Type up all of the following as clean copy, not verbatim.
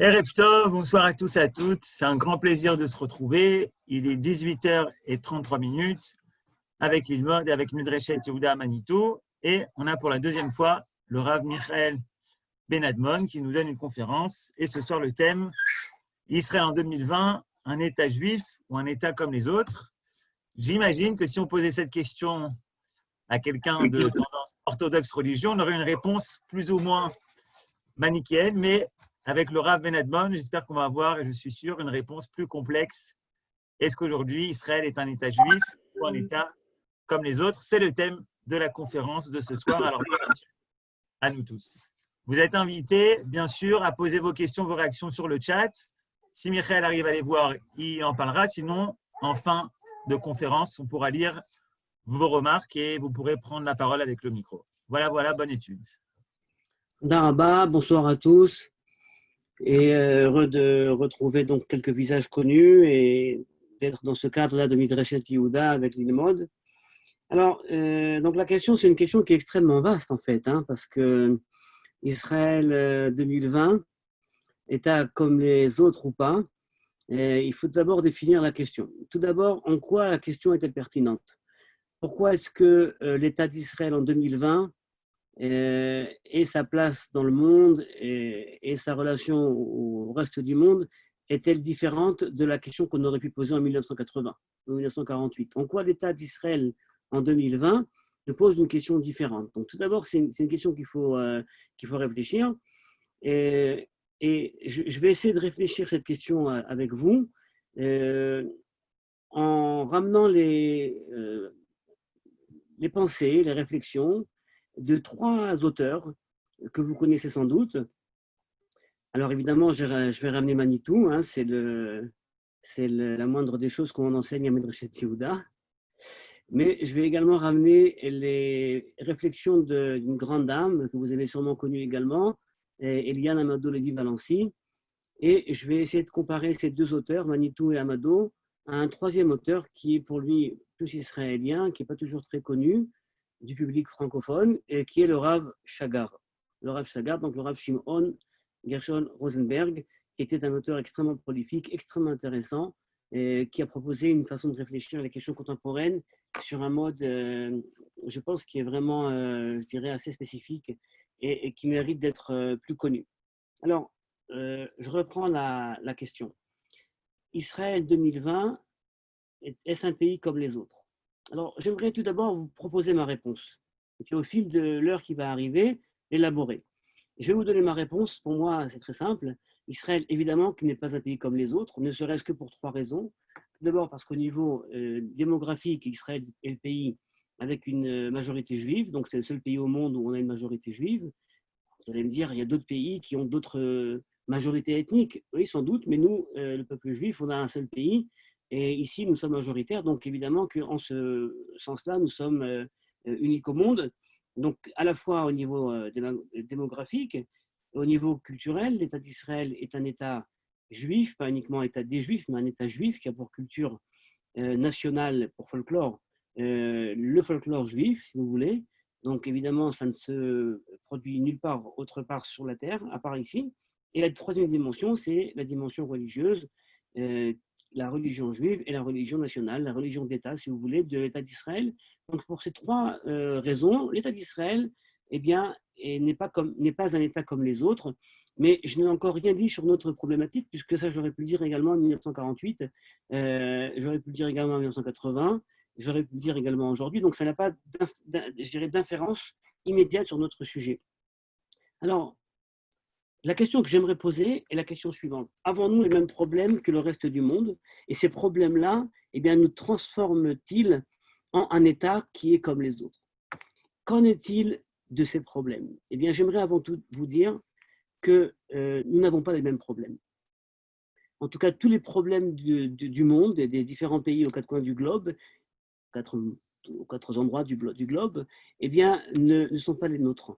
Erev Tov, bonsoir à tous et à toutes. C'est un grand plaisir de se retrouver. Il est 18h33 avec Lilmod et avec Midreshet Yehuda à Manitou. Et on a pour la deuxième fois le Rav Michael Benadmon qui nous donne une conférence. Et ce soir, le thème Israël en 2020, un État juif ou un État comme les autres. J'imagine que si on posait cette question à quelqu'un de tendance orthodoxe religion, on aurait une réponse plus ou moins manichéenne, mais avec le Rav Benadmon, j'espère qu'on va avoir, et je suis sûr, une réponse plus complexe. Est-ce qu'aujourd'hui, Israël est un État juif ou un État comme les autres? C'est le thème de la conférence de ce soir. Alors, à nous tous. Vous êtes invités, bien sûr, à poser vos questions, vos réactions sur le chat. Si Michael arrive à les voir, il en parlera. Sinon, en fin de conférence, on pourra lire vos remarques et vous pourrez prendre la parole avec le micro. Voilà, bonne étude. Daraba, bonsoir à tous. Et heureux de retrouver donc quelques visages connus et d'être dans ce cadre-là de Midreshet Yehuda avec l'Ilmod. Alors, donc la question, c'est une question qui est extrêmement vaste en fait, parce que Israël 2020, État comme les autres ou pas, il faut d'abord définir la question. Tout d'abord, en quoi la question est-elle pertinente? Pourquoi est-ce que l'État d'Israël en 2020 et sa place dans le monde et sa relation au reste du monde est-elle différente de la question qu'on aurait pu poser en 1980 ou 1948? En quoi l'État d'Israël en 2020 nous pose une question différente? Donc tout d'abord, c'est une question qu'il faut réfléchir. Et je vais essayer de réfléchir cette question avec vous en ramenant les pensées, les réflexions de trois auteurs que vous connaissez sans doute. Alors évidemment, je vais ramener Manitou, c'est la moindre des choses qu'on enseigne à Midreshet Yehuda. Mais je vais également ramener les réflexions d'une grande dame que vous avez sûrement connue également, Eliane Amado Levi Valency. Et je vais essayer de comparer ces deux auteurs, Manitou et Amado, à un troisième auteur qui est pour lui plus israélien, qui n'est pas toujours très connu du public francophone, et qui est le Rav Chagar. Le Rav Chagar, donc le Rav Shimon Gershon Rosenberg, qui était un auteur extrêmement prolifique, extrêmement intéressant, et qui a proposé une façon de réfléchir à la question contemporaine sur un mode, je pense, qui est vraiment, je dirais, assez spécifique et qui mérite d'être plus connu. Alors, je reprends la question. Israël 2020, est-ce un pays comme les autres? Alors, j'aimerais tout d'abord vous proposer ma réponse. Et puis, au fil de l'heure qui va arriver, l'élaborer. Je vais vous donner ma réponse. Pour moi, c'est très simple. Israël, évidemment, qui n'est pas un pays comme les autres, ne serait-ce que pour trois raisons. Tout d'abord, parce qu'au niveau démographique, Israël est le pays avec une majorité juive. Donc, c'est le seul pays au monde où on a une majorité juive. Vous allez me dire, il y a d'autres pays qui ont d'autres majorités ethniques. Oui, sans doute, mais nous, le peuple juif, on a un seul pays. Et ici, nous sommes majoritaires, donc évidemment qu'en ce sens-là, nous sommes uniques au monde. Donc, à la fois au niveau démographique, au niveau culturel, l'État d'Israël est un État juif, pas uniquement un État des Juifs, mais un État juif qui a pour culture nationale, pour folklore, le folklore juif, si vous voulez. Donc, évidemment, ça ne se produit nulle part autre part sur la Terre, à part ici. Et la troisième dimension, c'est la dimension religieuse, la religion juive et la religion nationale, la religion d'État, si vous voulez, de l'État d'Israël. Donc, pour ces trois raisons, l'État d'Israël, eh bien, n'est pas un État comme les autres. Mais je n'ai encore rien dit sur notre problématique, puisque ça, j'aurais pu le dire également en 1948, j'aurais pu le dire également en 1980, j'aurais pu le dire également aujourd'hui. Donc, ça n'a pas, d'inférence immédiate sur notre sujet. Alors, la question que j'aimerais poser est la question suivante. Avons-nous les mêmes problèmes que le reste du monde? Et ces problèmes-là, eh bien, nous transforment-ils en un État qui est comme les autres? Qu'en est-il de ces problèmes? Eh bien, j'aimerais avant tout vous dire que nous n'avons pas les mêmes problèmes. En tout cas, tous les problèmes du monde et des différents pays aux quatre coins du globe, aux quatre endroits du globe, eh bien, ne sont pas les nôtres.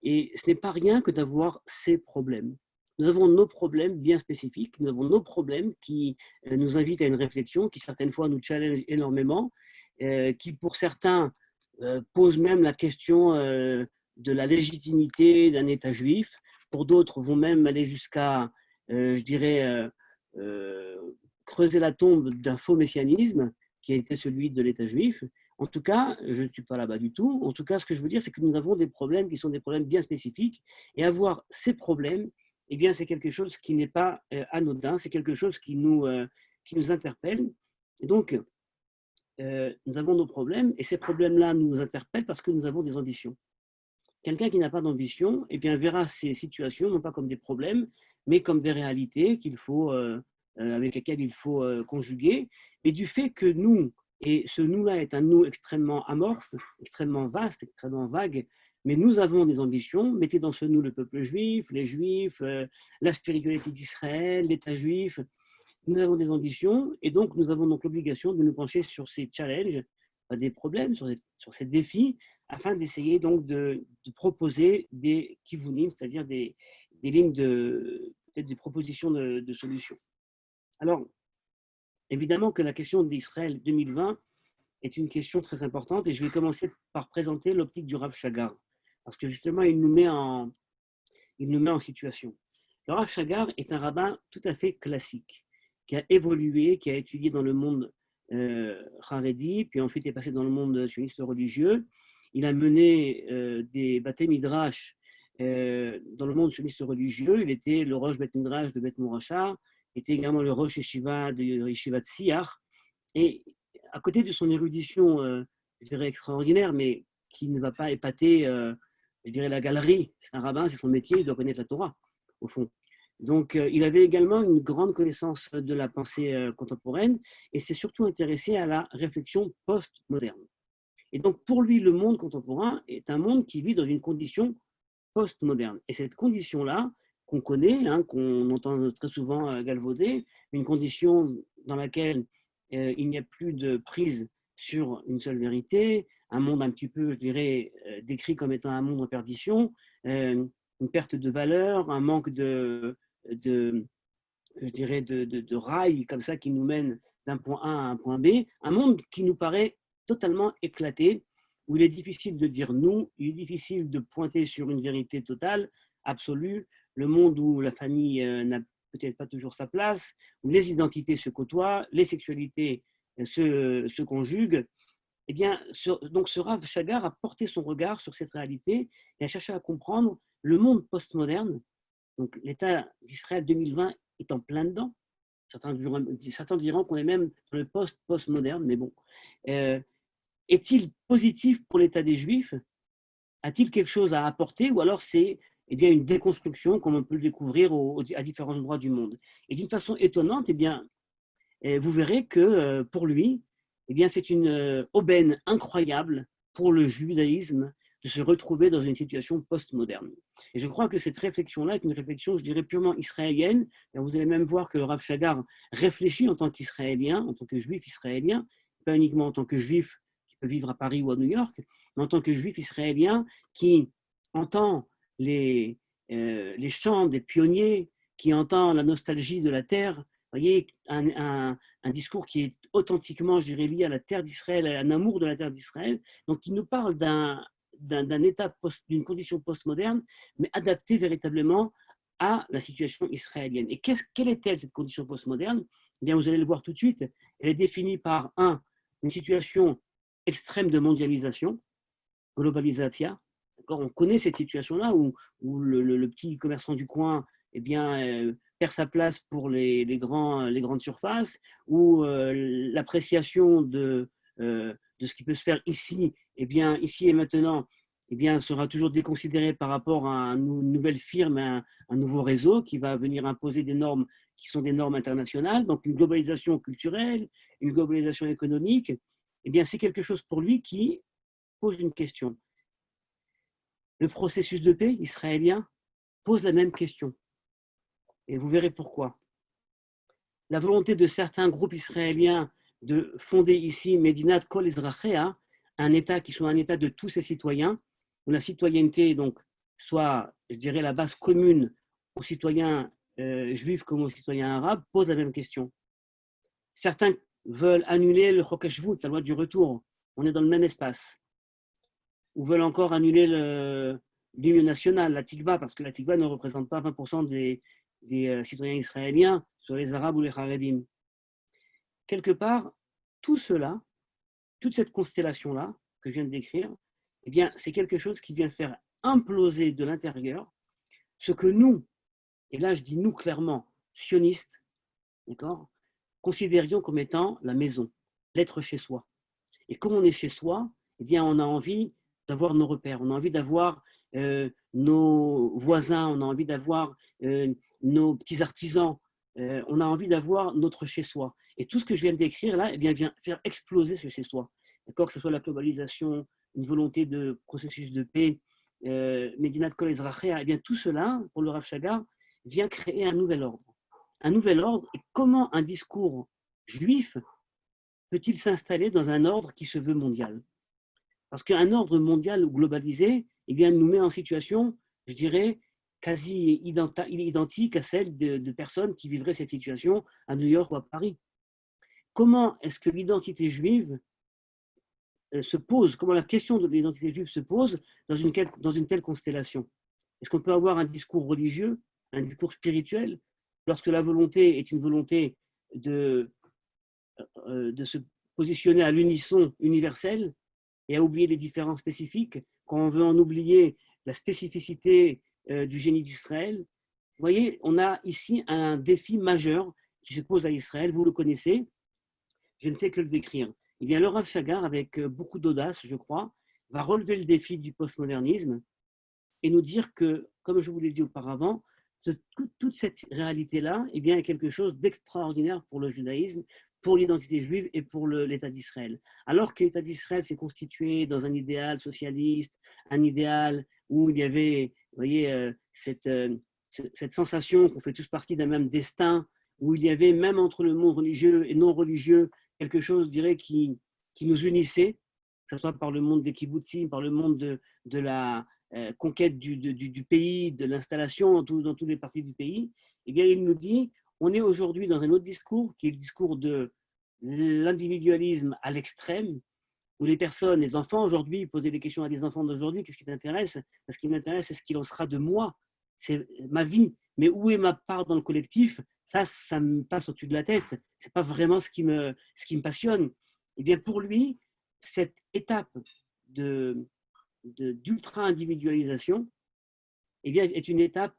Et ce n'est pas rien que d'avoir ces problèmes. Nous avons nos problèmes bien spécifiques, nous avons nos problèmes qui nous invitent à une réflexion, qui certaines fois nous challenge énormément, qui pour certains posent même la question de la légitimité d'un État juif. Pour d'autres, vont même aller jusqu'à je dirais, creuser la tombe d'un faux messianisme qui a été celui de l'État juif. En tout cas, je ne suis pas là-bas du tout. En tout cas, ce que je veux dire, c'est que nous avons des problèmes qui sont des problèmes bien spécifiques. Et avoir ces problèmes, eh bien, c'est quelque chose qui n'est pas anodin, c'est quelque chose qui nous interpelle. Et donc, nous avons nos problèmes, et ces problèmes-là nous interpellent parce que nous avons des ambitions. Quelqu'un qui n'a pas d'ambition, eh bien, verra ces situations non pas comme des problèmes, mais comme des réalités qu'il faut, avec lesquelles il faut conjuguer. Et du fait que nous, et ce nous-là est un nous extrêmement amorphe, extrêmement vaste, extrêmement vague, mais nous avons des ambitions. Mettez dans ce nous le peuple juif, les juifs, la spiritualité d'Israël, l'État juif. Nous avons des ambitions et donc nous avons donc l'obligation de nous pencher sur ces challenges, des problèmes, sur ces défis, afin d'essayer donc de proposer des kivunim, c'est-à-dire des lignes peut-être des propositions de solutions. Alors, évidemment que la question d'Israël 2020 est une question très importante et je vais commencer par présenter l'optique du Rav Chagar, parce que justement, il nous met en situation. Le Rav Chagar est un rabbin tout à fait classique, qui a évolué, qui a étudié dans le monde Haredi, puis ensuite est passé dans le monde sioniste religieux. Il a mené des Baté Midrash dans le monde sioniste religieux. Il était le Rosh Bet Midrash de Bet Mouracha, il était également le Rosh Yeshiva de Yeshiva Tziyach. Et à côté de son érudition, je dirais extraordinaire, mais qui ne va pas épater, je dirais, la galerie. C'est un rabbin, c'est son métier, il doit connaître la Torah, au fond. Donc, il avait également une grande connaissance de la pensée contemporaine et s'est surtout intéressé à la réflexion post-moderne. Et donc, pour lui, le monde contemporain est un monde qui vit dans une condition post-moderne. Et cette condition-là, qu'on connaît, qu'on entend très souvent galvauder, une condition dans laquelle il n'y a plus de prise sur une seule vérité, un monde un petit peu, je dirais, décrit comme étant un monde en perdition, une perte de valeur, un manque de rails comme ça qui nous mène d'un point A à un point B, un monde qui nous paraît totalement éclaté, où il est difficile de dire nous, il est difficile de pointer sur une vérité totale, absolue, le monde où la famille n'a peut-être pas toujours sa place, où les identités se côtoient, les sexualités se conjuguent. Eh bien, donc ce Rav Chagar a porté son regard sur cette réalité et a cherché à comprendre le monde postmoderne. Donc l'État d'Israël 2020 est en plein dedans. Certains diront qu'on est même dans le post-postmoderne, mais bon. Est-il positif pour l'État des Juifs? A-t-il quelque chose à apporter ou alors c'est une déconstruction comme on peut le découvrir à différents endroits du monde? Et d'une façon étonnante, vous verrez que pour lui, c'est une aubaine incroyable pour le judaïsme de se retrouver dans une situation post-moderne. Et je crois que cette réflexion-là est une réflexion, je dirais, purement israélienne. Et vous allez même voir que le Rav Chagar réfléchit en tant qu'Israélien, en tant que juif israélien, pas uniquement en tant que juif qui peut vivre à Paris ou à New York, mais en tant que juif israélien qui entend les chants des pionniers, qui entend la nostalgie de la terre. Vous voyez, un discours qui est authentiquement, je dirais, lié à la terre d'Israël, à un amour de la terre d'Israël. Donc, il nous parle d'un état, d'une condition postmoderne, mais adaptée véritablement à la situation israélienne. Et quelle est-elle, cette condition postmoderne? Eh bien, vous allez le voir tout de suite. Elle est définie par, une situation extrême de mondialisation, globalisation. On connaît cette situation-là où le petit commerçant du coin perd sa place pour les grandes surfaces, où l'appréciation de ce qui peut se faire ici, ici et maintenant, sera toujours déconsidérée par rapport à une nouvelle firme, un nouveau réseau qui va venir imposer des normes qui sont des normes internationales. Donc une globalisation culturelle, une globalisation économique, c'est quelque chose pour lui qui pose une question. Le processus de paix israélien pose la même question. Et vous verrez pourquoi. La volonté de certains groupes israéliens de fonder ici Medinat Kol Ezrachea, un État qui soit un État de tous ses citoyens, où la citoyenneté donc, soit, je dirais, la base commune aux citoyens juifs comme aux citoyens arabes, pose la même question. Certains veulent annuler le Chok HaShvut, la loi du retour. On est dans le même espace. Ou veulent encore annuler l'Union nationale, la Tikva, parce que la Tikva ne représente pas 20% des citoyens israéliens sur les Arabes ou les Haredim. Quelque part, tout cela, toute cette constellation-là que je viens de décrire, eh bien, c'est quelque chose qui vient faire imploser de l'intérieur ce que nous, et là je dis nous clairement, sionistes, d'accord, considérions comme étant la maison, l'être chez soi. Et comme on est chez soi, eh bien, on a envie d'avoir nos repères, on a envie d'avoir nos voisins, on a envie d'avoir nos petits artisans, on a envie d'avoir notre chez-soi. Et tout ce que je viens de décrire là, eh bien, vient faire exploser ce chez-soi. D'accord, que ce soit la globalisation, une volonté de processus de paix, Medinat Kol Ezrachia, eh bien, tout cela, pour le Rav Chagar, vient créer un nouvel ordre. Un nouvel ordre, et comment un discours juif peut-il s'installer dans un ordre qui se veut mondial? Parce qu'un ordre mondial ou globalisé, eh bien, nous met en situation, je dirais, quasi identique à celle de personnes qui vivraient cette situation à New York ou à Paris. Comment est-ce que l'identité juive se pose, comment la question de l'identité juive se pose dans une telle constellation? Est-ce qu'on peut avoir un discours religieux, un discours spirituel, lorsque la volonté est une volonté de se positionner à l'unisson universel et à oublier les différences spécifiques, quand on veut en oublier la spécificité du génie d'Israël? Vous voyez, on a ici un défi majeur qui se pose à Israël, vous le connaissez, je ne sais que le décrire. Eh bien, le Rav Chagar, avec beaucoup d'audace, je crois, va relever le défi du postmodernisme et nous dire que, comme je vous l'ai dit auparavant, toute cette réalité-là eh bien, est quelque chose d'extraordinaire pour le judaïsme, pour l'identité juive et pour l'État d'Israël. Alors que l'État d'Israël s'est constitué dans un idéal socialiste, un idéal où il y avait, vous voyez, cette sensation qu'on fait tous partie d'un même destin, où il y avait même entre le monde religieux et non religieux quelque chose, je dirais, qui nous unissait, que ce soit par le monde des kibbutzim, par le monde de la conquête du pays, de l'installation dans toutes les parties du pays. Eh bien, il nous dit, on est aujourd'hui dans un autre discours, qui est le discours de l'individualisme à l'extrême, où les personnes, les enfants aujourd'hui, posaient des questions à des enfants d'aujourd'hui, qu'est-ce qui t'intéresse? Ce qui m'intéresse, c'est ce qu'il en sera de moi, c'est ma vie. Mais où est ma part dans le collectif? Ça me passe au-dessus de la tête. C'est pas vraiment ce qui me passionne. Et bien pour lui, cette étape d'ultra-individualisation eh bien, est une étape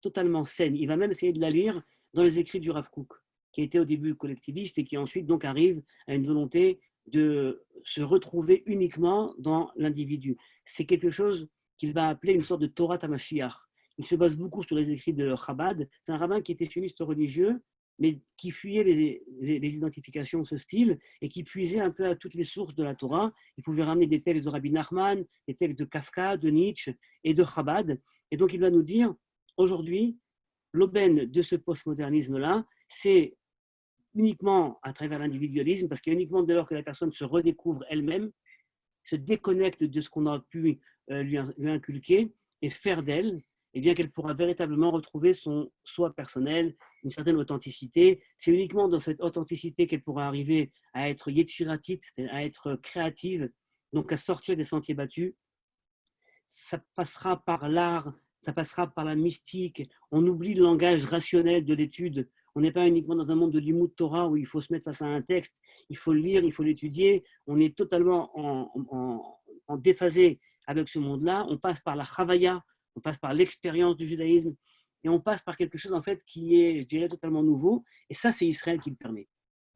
totalement saine. Il va même essayer de la lire dans les écrits du Rav Kook, qui était au début collectiviste et qui ensuite donc arrive à une volonté de se retrouver uniquement dans l'individu. C'est quelque chose qu'il va appeler une sorte de Torah Tamashiach. Il se base beaucoup sur les écrits de Chabad. C'est un rabbin qui était sioniste religieux, mais qui fuyait les identifications de ce style et qui puisait un peu à toutes les sources de la Torah. Il pouvait ramener des textes de Rabbi Nachman, des textes de Kafka, de Nietzsche et de Chabad. Et donc il va nous dire, aujourd'hui, l'aubaine de ce postmodernisme-là, c'est uniquement à travers l'individualisme, parce qu'il y a uniquement dès lors que la personne se redécouvre elle-même, se déconnecte de ce qu'on a pu lui inculquer et faire d'elle, et bien qu'elle pourra véritablement retrouver son soi personnel, une certaine authenticité. C'est uniquement dans cette authenticité qu'elle pourra arriver à être yetsiratite, à être créative, donc à sortir des sentiers battus. Ça passera par l'art, ça passera par la mystique. On oublie le langage rationnel de l'étude. On n'est pas uniquement dans un monde de l'imout Torah où il faut se mettre face à un texte, il faut le lire, il faut l'étudier. On est totalement en déphasé avec ce monde-là. On passe par la chavaya, on passe par l'expérience du judaïsme et on passe par quelque chose en fait qui est, je dirais, totalement nouveau. Et ça, c'est Israël qui le permet.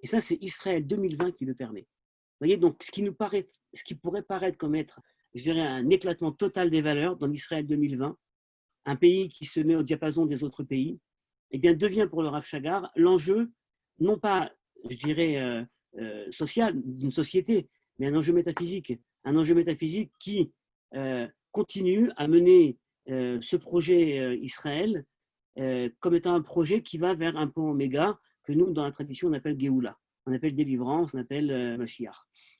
Et ça, c'est Israël 2020 qui le permet. Vous voyez, donc ce qui pourrait paraître comme être, je dirais, un éclatement total des valeurs dans l'Israël 2020, un pays qui se met au diapason des autres pays, eh bien, devient pour le Rav Chagar l'enjeu, non pas, je dirais, social d'une société, mais un enjeu métaphysique qui continue à mener ce projet Israël comme étant un projet qui va vers un point oméga que nous, dans la tradition, on appelle Géoula, on appelle délivrance, on appelle Mashiach.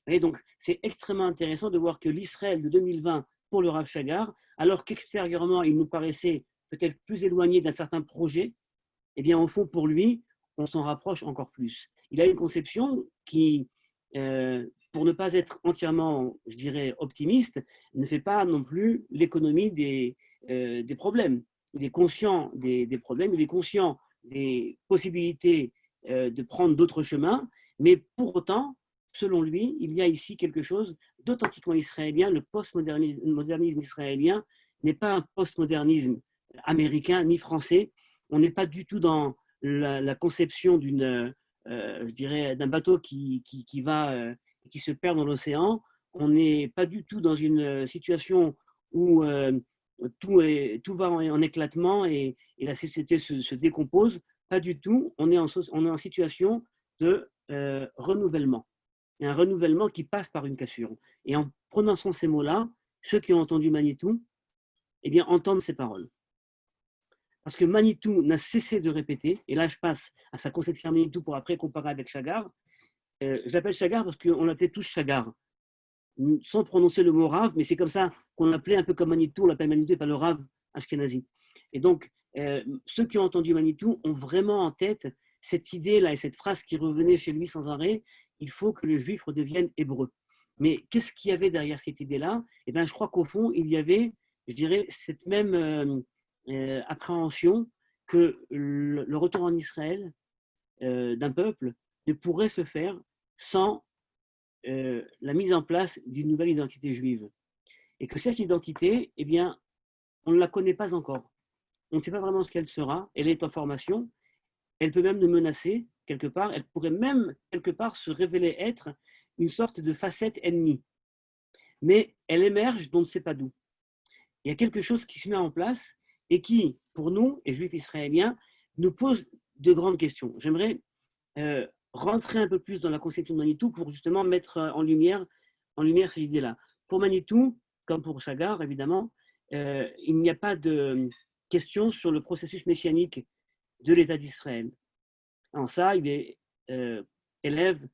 Et donc, c'est extrêmement intéressant de voir que l'Israël de 2020 pour le Rav Chagar, alors qu'extérieurement, il nous paraissait peut-être plus éloigné d'un certain projet, eh bien, au fond, pour lui, on s'en rapproche encore plus. Il a une conception qui, pour ne pas être entièrement, je dirais, optimiste, ne fait pas non plus l'économie des problèmes. il est conscient des problèmes, il est conscient des possibilités de prendre d'autres chemins, mais pour autant, selon lui, il y a ici quelque chose d'authentiquement israélien. Le postmodernisme israélien n'est pas un postmodernisme américain ni français. On n'est pas du tout dans la conception je dirais, d'un bateau qui se perd dans l'océan. On n'est pas du tout dans une situation où tout va en éclatement et la société se décompose. Pas du tout. On est en situation de renouvellement. Et un renouvellement qui passe par une cassure. Et en prononçant ces mots-là, ceux qui ont entendu Manitou, eh bien, entendent ces paroles. Parce que Manitou n'a cessé de répéter, et là je passe à sa conception Manitou pour après comparer avec Chagar. J'appelle Chagar parce qu'on l'appelait tous Chagar, sans prononcer le mot Rav, mais c'est comme ça qu'on l'appelait un peu comme Manitou, on l'appelle Manitou et pas le Rav Ashkenazi. Et donc, ceux qui ont entendu Manitou ont vraiment en tête cette idée-là et cette phrase qui revenait chez lui sans arrêt, il faut que le juif redevienne hébreu. Mais qu'est-ce qu'il y avait derrière cette idée-là? Eh bien, je crois qu'au fond, il y avait, je dirais, cette même appréhension que le retour en Israël d'un peuple ne pourrait se faire sans la mise en place d'une nouvelle identité juive. Et que cette identité, eh bien, on ne la connaît pas encore. On ne sait pas vraiment ce qu'elle sera. Elle est en formation. Elle peut même nous menacer quelque part. Elle pourrait même quelque part se révéler être une sorte de facette ennemie. Mais elle émerge d'on ne sait pas d'où. Il y a quelque chose qui se met en place et qui, pour nous, les juifs israéliens, nous pose de grandes questions. J'aimerais rentrer un peu plus dans la conception de Manitou pour justement mettre en lumière ces idées-là. Pour Manitou, comme pour Chagar, évidemment, il n'y a pas de question sur le processus messianique de l'État d'Israël. En ça, il est élève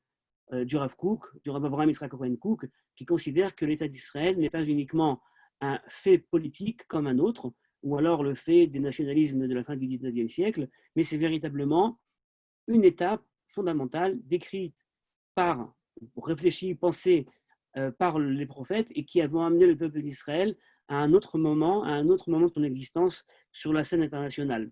du Rav Kook, du Rav Avraham Yitzhak Cohen Kook, qui considère que l'État d'Israël n'est pas uniquement un fait politique comme un autre, ou alors le fait des nationalismes de la fin du 19e siècle, mais c'est véritablement une étape fondamentale décrite réfléchie, pensée par les prophètes et qui vont amener le peuple d'Israël à un autre moment de son existence sur la scène internationale.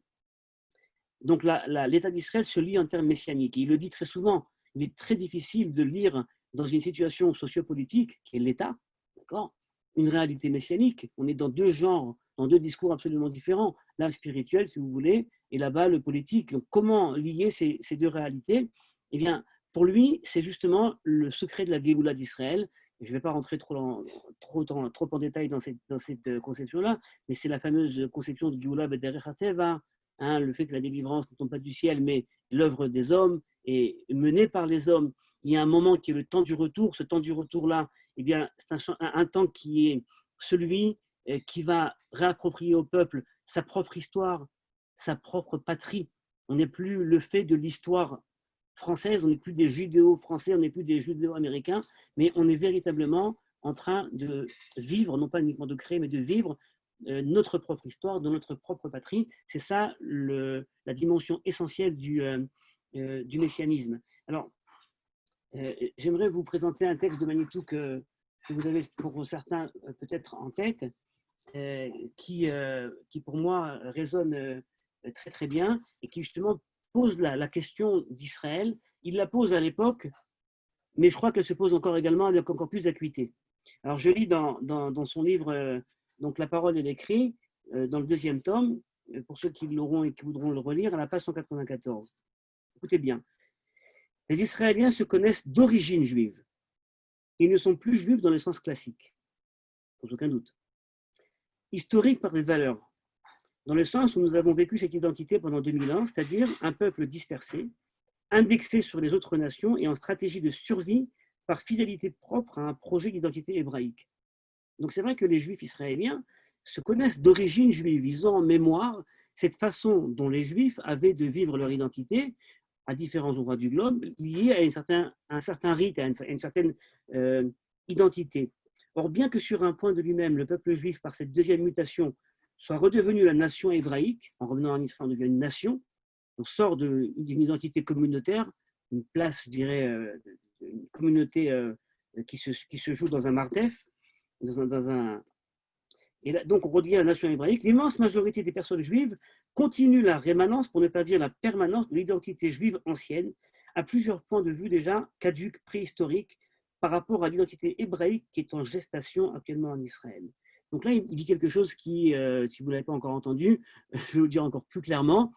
Donc l'État d'Israël se lit en termes messianiques. Et il le dit très souvent, il est très difficile de lire dans une situation sociopolitique, qui est l'État, d'accord, une réalité messianique. On est dans deux genres, dans deux discours absolument différents. Là, le spirituel, si vous voulez, et là-bas, le politique. Donc, comment lier ces deux réalités? Eh bien, pour lui, c'est justement le secret de la Géoula d'Israël. Je ne vais pas rentrer trop en détail dans cette conception-là, mais c'est la fameuse conception de Géoula B'derech HaTeva, le fait que la délivrance ne tombe pas du ciel, mais l'œuvre des hommes est menée par les hommes. Il y a un moment qui est le temps du retour. Ce temps du retour-là, eh bien, c'est un temps qui est celui qui va réapproprier au peuple sa propre histoire, sa propre patrie. On n'est plus le fait de l'histoire française, on n'est plus des judéo-français, on n'est plus des judéo-américains, mais on est véritablement en train de vivre, non pas uniquement de créer, mais de vivre notre propre histoire, dans notre propre patrie. C'est ça la dimension essentielle du messianisme. Alors, j'aimerais vous présenter un texte de Manitou que vous avez pour certains peut-être en tête, qui pour moi résonne très très bien et qui justement pose la question d'Israël. Il la pose à l'époque, mais je crois qu'elle se pose encore également avec encore plus d'acuité. Alors je lis dans son livre donc La parole et l'écrit, dans le 2e tome, pour ceux qui l'auront et qui voudront le relire, à la page 194. Écoutez bien. Les Israéliens se connaissent d'origine juive. Ils ne sont plus juifs dans le sens classique, sans aucun doute. Historique par des valeurs, dans le sens où nous avons vécu cette identité pendant 2000 ans, c'est-à-dire un peuple dispersé, indexé sur les autres nations et en stratégie de survie par fidélité propre à un projet d'identité hébraïque. Donc c'est vrai que les Juifs israéliens se connaissent d'origine juive. Ils ont en mémoire cette façon dont les Juifs avaient de vivre leur identité à différents endroits du globe, liée à un certain rite, à une certaine identité. Or, bien que sur un point de lui-même, le peuple juif, par cette deuxième mutation, soit redevenu la nation hébraïque, en revenant en Israël, on devient une nation, on sort d'une identité communautaire, une place, je dirais, une communauté qui se joue dans un martef, dans Et là, donc, on revient à la nation hébraïque. L'immense majorité des personnes juives continue la rémanence, pour ne pas dire la permanence, de l'identité juive ancienne, à plusieurs points de vue déjà caduques, préhistoriques, par rapport à l'identité hébraïque qui est en gestation actuellement en Israël. Donc là, il dit quelque chose qui, si vous ne l'avez pas encore entendu, je vais vous le dire encore plus clairement,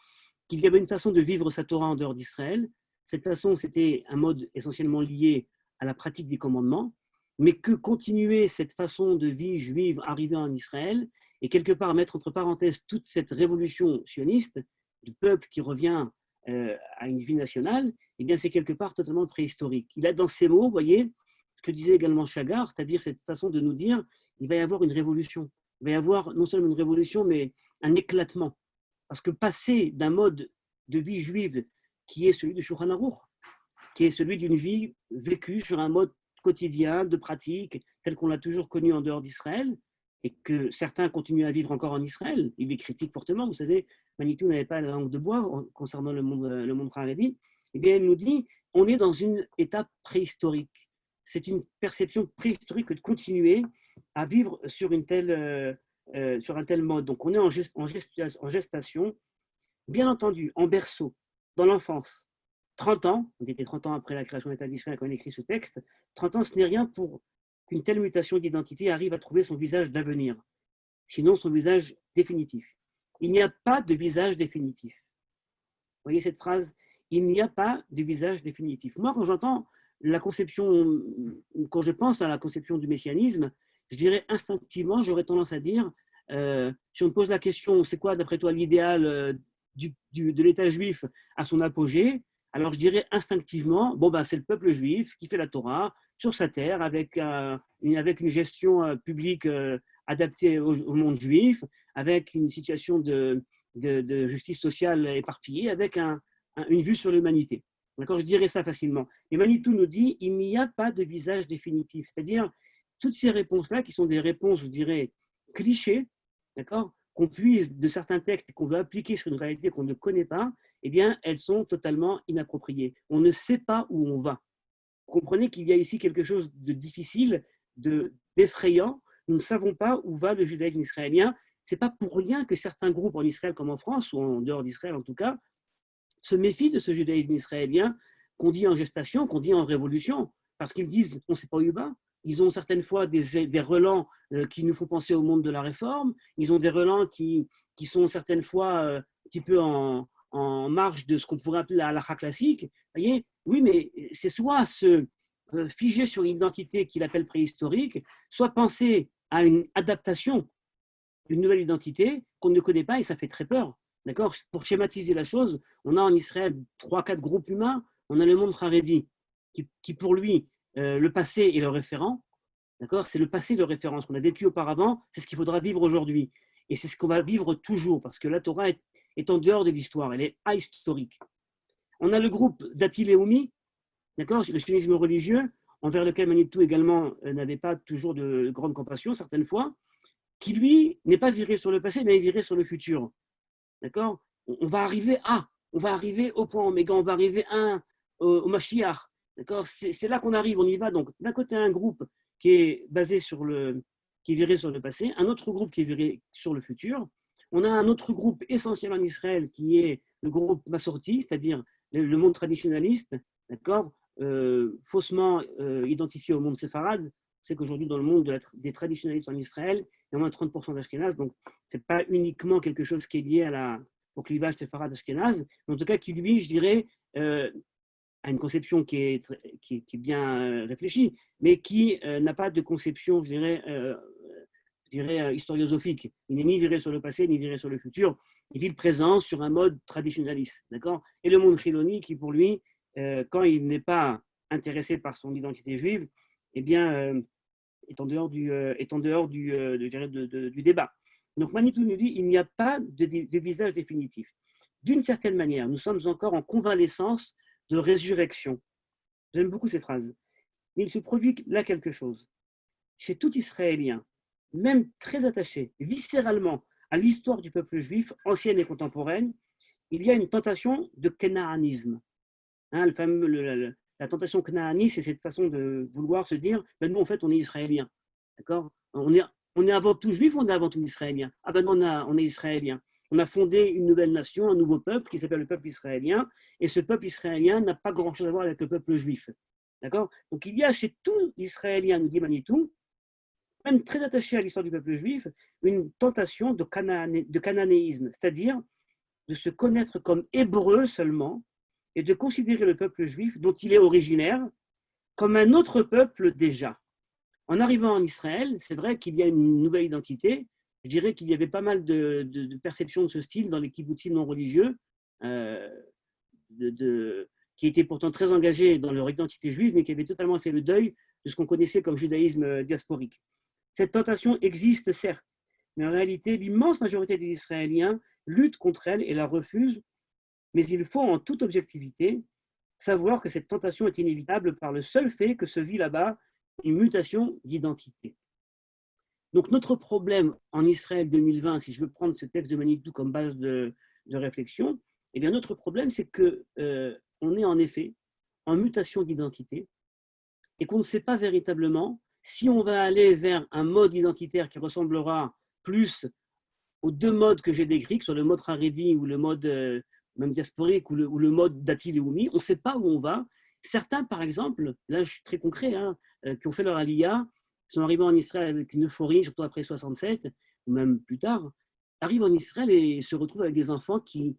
qu'il y avait une façon de vivre sa Torah en dehors d'Israël. Cette façon, c'était un mode essentiellement lié à la pratique des commandements, mais que continuer cette façon de vie juive arrivée en Israël, et quelque part mettre entre parenthèses toute cette révolution sioniste du peuple qui revient à une vie nationale, eh bien c'est quelque part totalement préhistorique. Il a dans ces mots, vous voyez, ce que disait également Chagar, c'est-à-dire cette façon de nous dire il va y avoir une révolution. Il va y avoir non seulement une révolution, mais un éclatement. Parce que passer d'un mode de vie juive qui est celui du Shulchan Aruch, qui est celui d'une vie vécue sur un mode quotidien, de pratique, tel qu'on l'a toujours connu en dehors d'Israël, et que certains continuent à vivre encore en Israël. Il les critique fortement. Vous savez, Manitou n'avait pas la langue de bois concernant le monde Haredi. Eh bien, il nous dit, on est dans une étape préhistorique. C'est une perception préhistorique de continuer à vivre sur un tel mode. Donc, on est en gestation, bien entendu, en berceau, dans l'enfance. 30 ans, on était 30 ans après la création de l'État d'Israël quand on écrit ce texte, 30 ans, ce n'est rien pour qu'une telle mutation d'identité arrive à trouver son visage d'avenir, sinon son visage définitif. Il n'y a pas de visage définitif. Vous voyez cette phrase? Il n'y a pas de visage définitif. Moi, quand j'entends la conception, quand je pense à la conception du messianisme, je dirais instinctivement, j'aurais tendance à dire, si on me pose la question, c'est quoi d'après toi l'idéal de l'État juif à son apogée? Alors je dirais instinctivement, bon, c'est le peuple juif qui fait la Torah sur sa terre avec une gestion publique adaptée au monde juif, avec une situation de justice sociale éparpillée, avec une vue sur l'humanité. D'accord, je dirais ça facilement. Et Manitou nous dit, il n'y a pas de visage définitif. C'est-à-dire, toutes ces réponses-là, qui sont des réponses, je dirais, clichés, d'accord, qu'on puise de certains textes et qu'on veut appliquer sur une réalité qu'on ne connaît pas, eh bien, elles sont totalement inappropriées. On ne sait pas où on va. Vous comprenez qu'il y a ici quelque chose de difficile, d'effrayant. Nous ne savons pas où va le judaïsme israélien. Ce n'est pas pour rien que certains groupes en Israël comme en France, ou en dehors d'Israël en tout cas, se méfient de ce judaïsme israélien qu'on dit en gestation, qu'on dit en révolution, parce qu'ils disent on ne sait pas où il va. Ils ont certaines fois des relents qui nous font penser au monde de la réforme. Ils ont des relents qui sont certaines fois un petit peu en marge de ce qu'on pourrait appeler la halakha classique. Voyez, oui, mais c'est soit se figer sur une identité qu'il appelle préhistorique, soit penser à une adaptation d'une nouvelle identité qu'on ne connaît pas et ça fait très peur. D'accord? Pour schématiser la chose, on a en Israël 3-4 groupes humains. On a le monde Haredi, qui pour lui, le passé est le référent. D'accord? C'est le passé le référent. Ce qu'on a vécu auparavant, c'est ce qu'il faudra vivre aujourd'hui. Et c'est ce qu'on va vivre toujours, parce que la Torah est en dehors de l'histoire, elle est ahistorique. On a le groupe Dati Leumi, d'accord, le sionisme religieux, envers lequel Manitou également n'avait pas toujours de grande compassion, certaines fois, qui lui n'est pas viré sur le passé, mais est viré sur le futur. D'accord? On va arriver au point oméga, on va arriver au Mashiach. D'accord? C'est là qu'on arrive, on y va. Donc, d'un côté, un groupe qui est basé qui est viré sur le passé, un autre groupe qui est viré sur le futur. On a un autre groupe essentiel en Israël qui est le groupe Massorti, c'est-à-dire le monde traditionnaliste, d'accord, faussement identifié au monde séfarade. C'est qu'aujourd'hui, dans le monde des traditionnalistes en Israël, il y a moins de 30% d'Ashkénazes, donc ce n'est pas uniquement quelque chose qui est lié au clivage séfarade ashkénaze, mais en tout cas qui, lui, je dirais, a une conception qui est bien réfléchie, mais qui n'a pas de conception, je dirais historiosophique. Il n'est ni viré sur le passé, ni viré sur le futur. Il vit le présent sur un mode traditionnaliste. D'accord? Et le monde chiloni, qui pour lui, quand il n'est pas intéressé par son identité juive, eh bien, est en dehors du débat. Donc Manitou nous dit il n'y a pas de visage définitif. D'une certaine manière, nous sommes encore en convalescence de résurrection. J'aime beaucoup ces phrases. Mais il se produit là quelque chose. Chez tout Israélien, même très attaché viscéralement à l'histoire du peuple juif, ancienne et contemporaine, il y a une tentation de kénaanisme. Hein, la tentation knaaniste, c'est cette façon de vouloir se dire, ben nous, en fait, on est israélien. D'accord? On est On est avant tout juif ou on est avant tout israélien? Ah ben non, on est israélien. On a fondé une nouvelle nation, un nouveau peuple qui s'appelle le peuple israélien. Et ce peuple israélien n'a pas grand-chose à voir avec le peuple juif. D'accord? Donc il y a chez tout Israélien, nous dit Manitou, même très attaché à l'histoire du peuple juif, une tentation de cananéisme, c'est-à-dire de se connaître comme hébreu seulement et de considérer le peuple juif dont il est originaire comme un autre peuple déjà. En arrivant en Israël, c'est vrai qu'il y a une nouvelle identité. Je dirais qu'il y avait pas mal de perceptions de ce style dans les kibbutzim non religieux, qui étaient pourtant très engagés dans leur identité juive, mais qui avaient totalement fait le deuil de ce qu'on connaissait comme judaïsme diasporique. Cette tentation existe certes, mais en réalité, l'immense majorité des Israéliens luttent contre elle et la refusent, mais il faut en toute objectivité savoir que cette tentation est inévitable par le seul fait que se vit là-bas une mutation d'identité. Donc notre problème en Israël 2020, si je veux prendre ce texte de Manitou comme base de réflexion, eh bien notre problème c'est que on est en effet en mutation d'identité et qu'on ne sait pas véritablement si on va aller vers un mode identitaire qui ressemblera plus aux deux modes que j'ai décrits, que ce soit le mode Haredi ou le mode même diasporique ou le mode Dati Leumi, on ne sait pas où on va. Certains, par exemple, là je suis très concret, qui ont fait leur aliyah, sont arrivés en Israël avec une euphorie, surtout après 67, ou même plus tard, arrivent en Israël et se retrouvent avec des enfants qui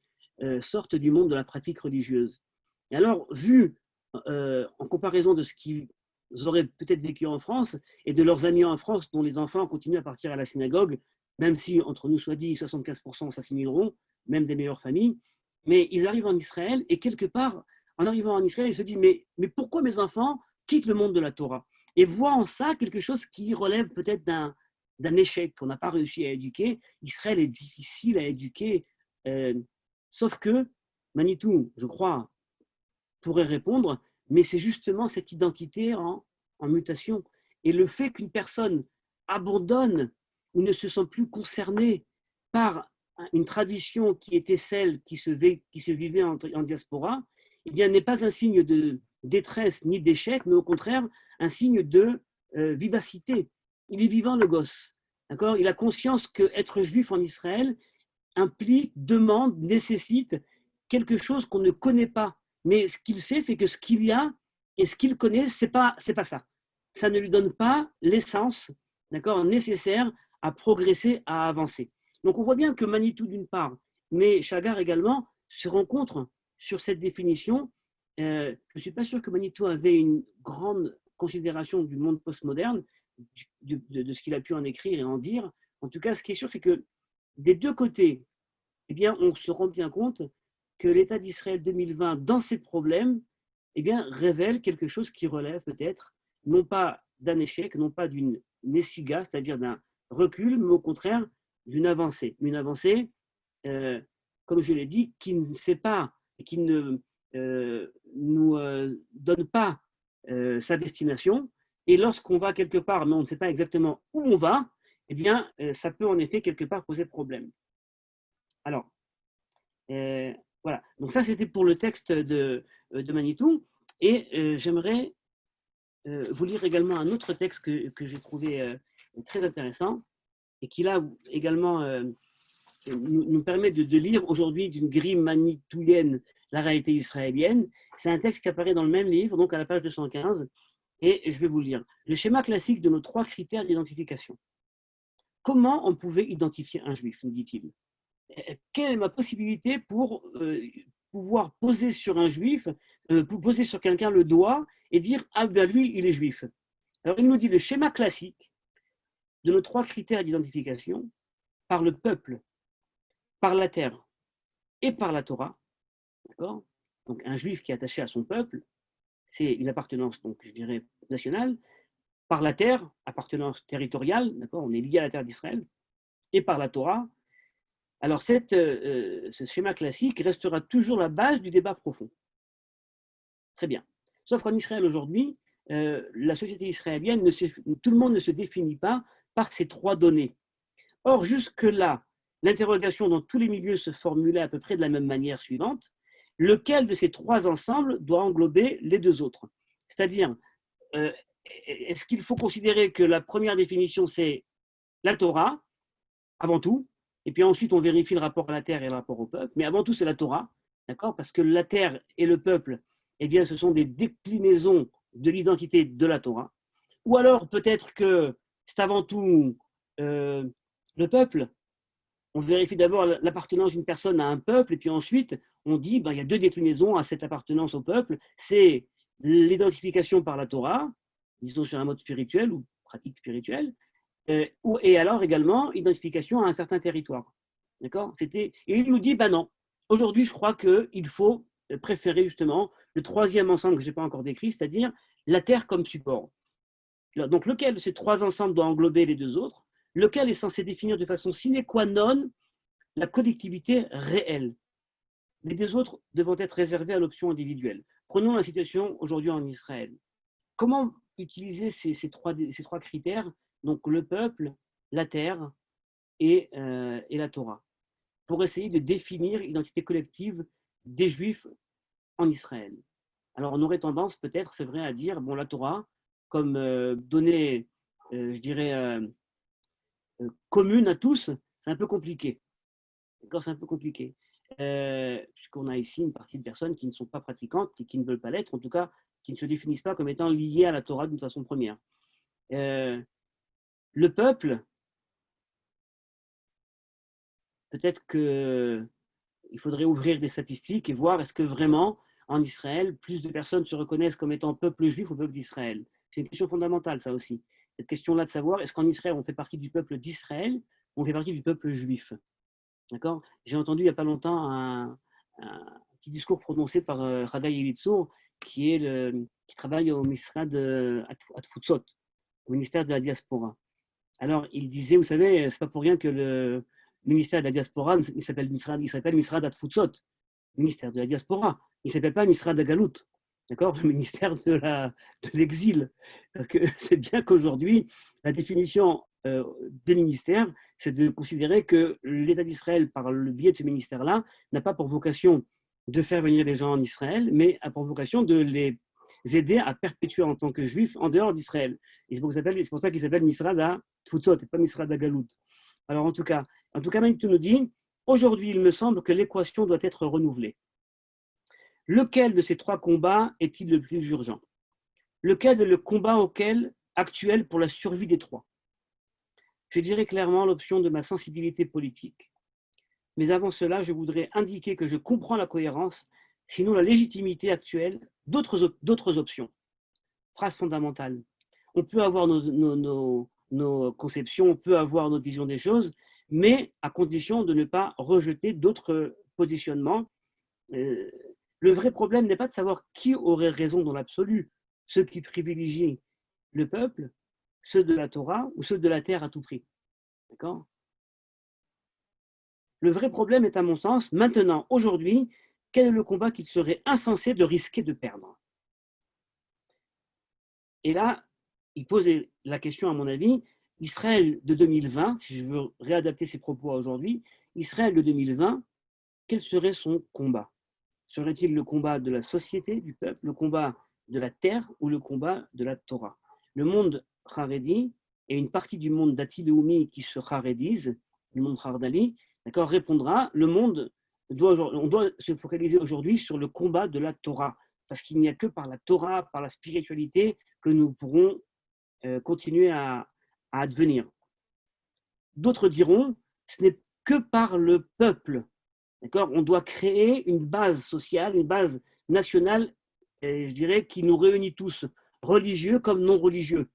sortent du monde de la pratique religieuse. Et alors, vu en comparaison de ce qu'ils auraient peut-être vécu en France et de leurs amis en France, dont les enfants continuent à partir à la synagogue, même si, entre nous soit dit, 75% s'assimileront, même des meilleures familles, mais ils arrivent en Israël et quelque part, en arrivant en Israël, ils se disent mais pourquoi mes enfants quittent le monde de la Torah et voient en ça quelque chose qui relève peut-être d'un échec qu'on n'a pas réussi à éduquer. Israël est difficile à éduquer, sauf que Manitou, je crois, pourrait répondre, mais c'est justement cette identité en mutation. Et le fait qu'une personne abandonne ou ne se sent plus concernée par une tradition qui était celle qui se vivait en diaspora, eh bien, n'est pas un signe de détresse ni d'échec, mais au contraire, un signe de vivacité. Il est vivant, le gosse. D'accord ? Il a conscience qu'être juif en Israël implique, demande, nécessite quelque chose qu'on ne connaît pas. Mais ce qu'il sait, c'est que ce qu'il y a et ce qu'il connaît, c'est pas ça. Ça ne lui donne pas l'essence, d'accord, nécessaire à progresser, à avancer. Donc on voit bien que Manitou d'une part, mais Chagar également, se rencontrent sur cette définition. Je ne suis pas sûr que Manitou avait une grande considération du monde postmoderne, de ce qu'il a pu en écrire et en dire. En tout cas, ce qui est sûr, c'est que des deux côtés, eh bien, on se rend bien compte que l'État d'Israël 2020, dans ses problèmes, eh bien, révèle quelque chose qui relève peut-être, non pas d'un échec, non pas d'une nessiga, c'est-à-dire d'un recul, mais au contraire d'une avancée. Une avancée, comme je l'ai dit, qui ne sait pas, qui ne nous donne pas sa destination. Et lorsqu'on va quelque part, mais on ne sait pas exactement où on va, eh bien, ça peut en effet quelque part poser problème. Alors, voilà. Donc ça, c'était pour le texte de Manitou. Et j'aimerais vous lire également un autre texte que j'ai trouvé très intéressant et qui là également nous permet de lire aujourd'hui d'une grille manitouienne la réalité israélienne. C'est un texte qui apparaît dans le même livre, donc à la page 215, et je vais vous le lire. Le schéma classique de nos 3 critères d'identification. Comment on pouvait identifier un juif, nous dit-il. Quelle est ma possibilité pour pouvoir poser sur un juif, pour poser sur quelqu'un le doigt et dire « Ah ben lui, il est juif ». Alors il nous dit le schéma classique de nos 3 critères d'identification par le peuple, par la terre et par la Torah. D'accord ? Donc un juif qui est attaché à son peuple, c'est une appartenance, donc je dirais, nationale. Par la terre, appartenance territoriale, d'accord ? On est lié à la terre d'Israël. Et par la Torah. Alors ce schéma classique restera toujours la base du débat profond. Très bien. Sauf qu'en Israël aujourd'hui, la société israélienne, tout le monde ne se définit pas par ces 3 données. Or, jusque-là, l'interrogation dans tous les milieux se formulait à peu près de la même manière suivante. Lequel de ces 3 ensembles doit englober les 2 autres ? C'est-à-dire, est-ce qu'il faut considérer que la première définition, c'est la Torah, avant tout, et puis ensuite on vérifie le rapport à la terre et le rapport au peuple, mais avant tout c'est la Torah, d'accord? Parce que la terre et le peuple, eh bien ce sont des déclinaisons de l'identité de la Torah. Ou alors peut-être que c'est avant tout le peuple. On vérifie d'abord l'appartenance d'une personne à un peuple, et puis ensuite on dit il y a deux déclinaisons à cette appartenance au peuple. C'est l'identification par la Torah, disons sur un mode spirituel ou pratique spirituelle, et alors également identification à un certain territoire. D'accord? Et il nous dit non. Aujourd'hui, je crois qu'il faut préférer justement le troisième ensemble que je n'ai pas encore décrit, c'est-à-dire la terre comme support. Donc, lequel de ces trois ensembles doit englober les deux autres, lequel est censé définir de façon sine qua non la collectivité réelle. Les deux autres devant être réservés à l'option individuelle. Prenons la situation aujourd'hui en Israël. Comment utiliser ces trois critères, donc le peuple, la terre et la Torah, pour essayer de définir l'identité collective des Juifs en Israël? Alors on aurait tendance peut-être, c'est vrai, à dire, la Torah, comme donnée, je dirais, commune à tous, c'est un peu compliqué. D'accord, c'est un peu compliqué. Puisqu'on a ici une partie de personnes qui ne sont pas pratiquantes et qui ne veulent pas l'être, en tout cas, qui ne se définissent pas comme étant liées à la Torah d'une façon première. Le peuple, peut-être qu'il faudrait ouvrir des statistiques et voir est-ce que vraiment, en Israël, plus de personnes se reconnaissent comme étant peuple juif ou peuple d'Israël. C'est une question fondamentale, ça aussi. Cette question-là de savoir, est-ce qu'en Israël, on fait partie du peuple d'Israël ou on fait partie du peuple juif? D'accord? J'ai entendu il n'y a pas longtemps un petit discours prononcé par Hadaï Elitzur, qui travaille au Misrad Atfutzot, au ministère de la diaspora. Alors, il disait, vous savez, c'est pas pour rien que le ministère de la diaspora, il s'appelle Misrad Atfutzot, ministère de la diaspora. Il ne s'appelle pas Misrad Agalut, d'accord? Le ministère de l'exil. Parce que c'est bien qu'aujourd'hui, la définition des ministères, c'est de considérer que l'État d'Israël, par le biais de ce ministère-là, n'a pas pour vocation de faire venir les gens en Israël, mais a pour vocation de les aider à perpétuer en tant que juifs en dehors d'Israël. Et c'est pour ça qu'il s'appelle Misrad HaTfutzot et pas Misrad HaGalut. Alors en tout cas, Manitou nous dit, aujourd'hui, il me semble que l'équation doit être renouvelée. Lequel de ces trois combats est-il le plus urgent? Lequel est le combat actuel pour la survie des trois? Je dirais clairement l'option de ma sensibilité politique. Mais avant cela, je voudrais indiquer que je comprends la cohérence, sinon la légitimité actuelle d'autres options. Phrase fondamentale. On peut avoir nos conceptions, on peut avoir nos visions des choses, mais à condition de ne pas rejeter d'autres positionnements. Le vrai problème n'est pas de savoir qui aurait raison dans l'absolu, ceux qui privilégient le peuple, ceux de la Torah ou ceux de la terre à tout prix. D'accord? Le vrai problème est, à mon sens, maintenant, aujourd'hui, quel est le combat qu'il serait insensé de risquer de perdre? Et là, il pose la question, à mon avis, Israël de 2020, si je veux réadapter ses propos à aujourd'hui, Israël de 2020, quel serait son combat? Serait-il le combat de la société, du peuple, le combat de la terre ou le combat de la Torah? Le monde Haredi et une partie du monde Dati Leumi qui se haredise, le monde Hardali, d'accord, répondra, on doit se focaliser aujourd'hui sur le combat de la Torah, parce qu'il n'y a que par la Torah, par la spiritualité, que nous pourrons continuer à advenir. D'autres diront, ce n'est que par le peuple. D'accord? On doit créer une base sociale, une base nationale, je dirais, qui nous réunit tous, religieux comme non religieux.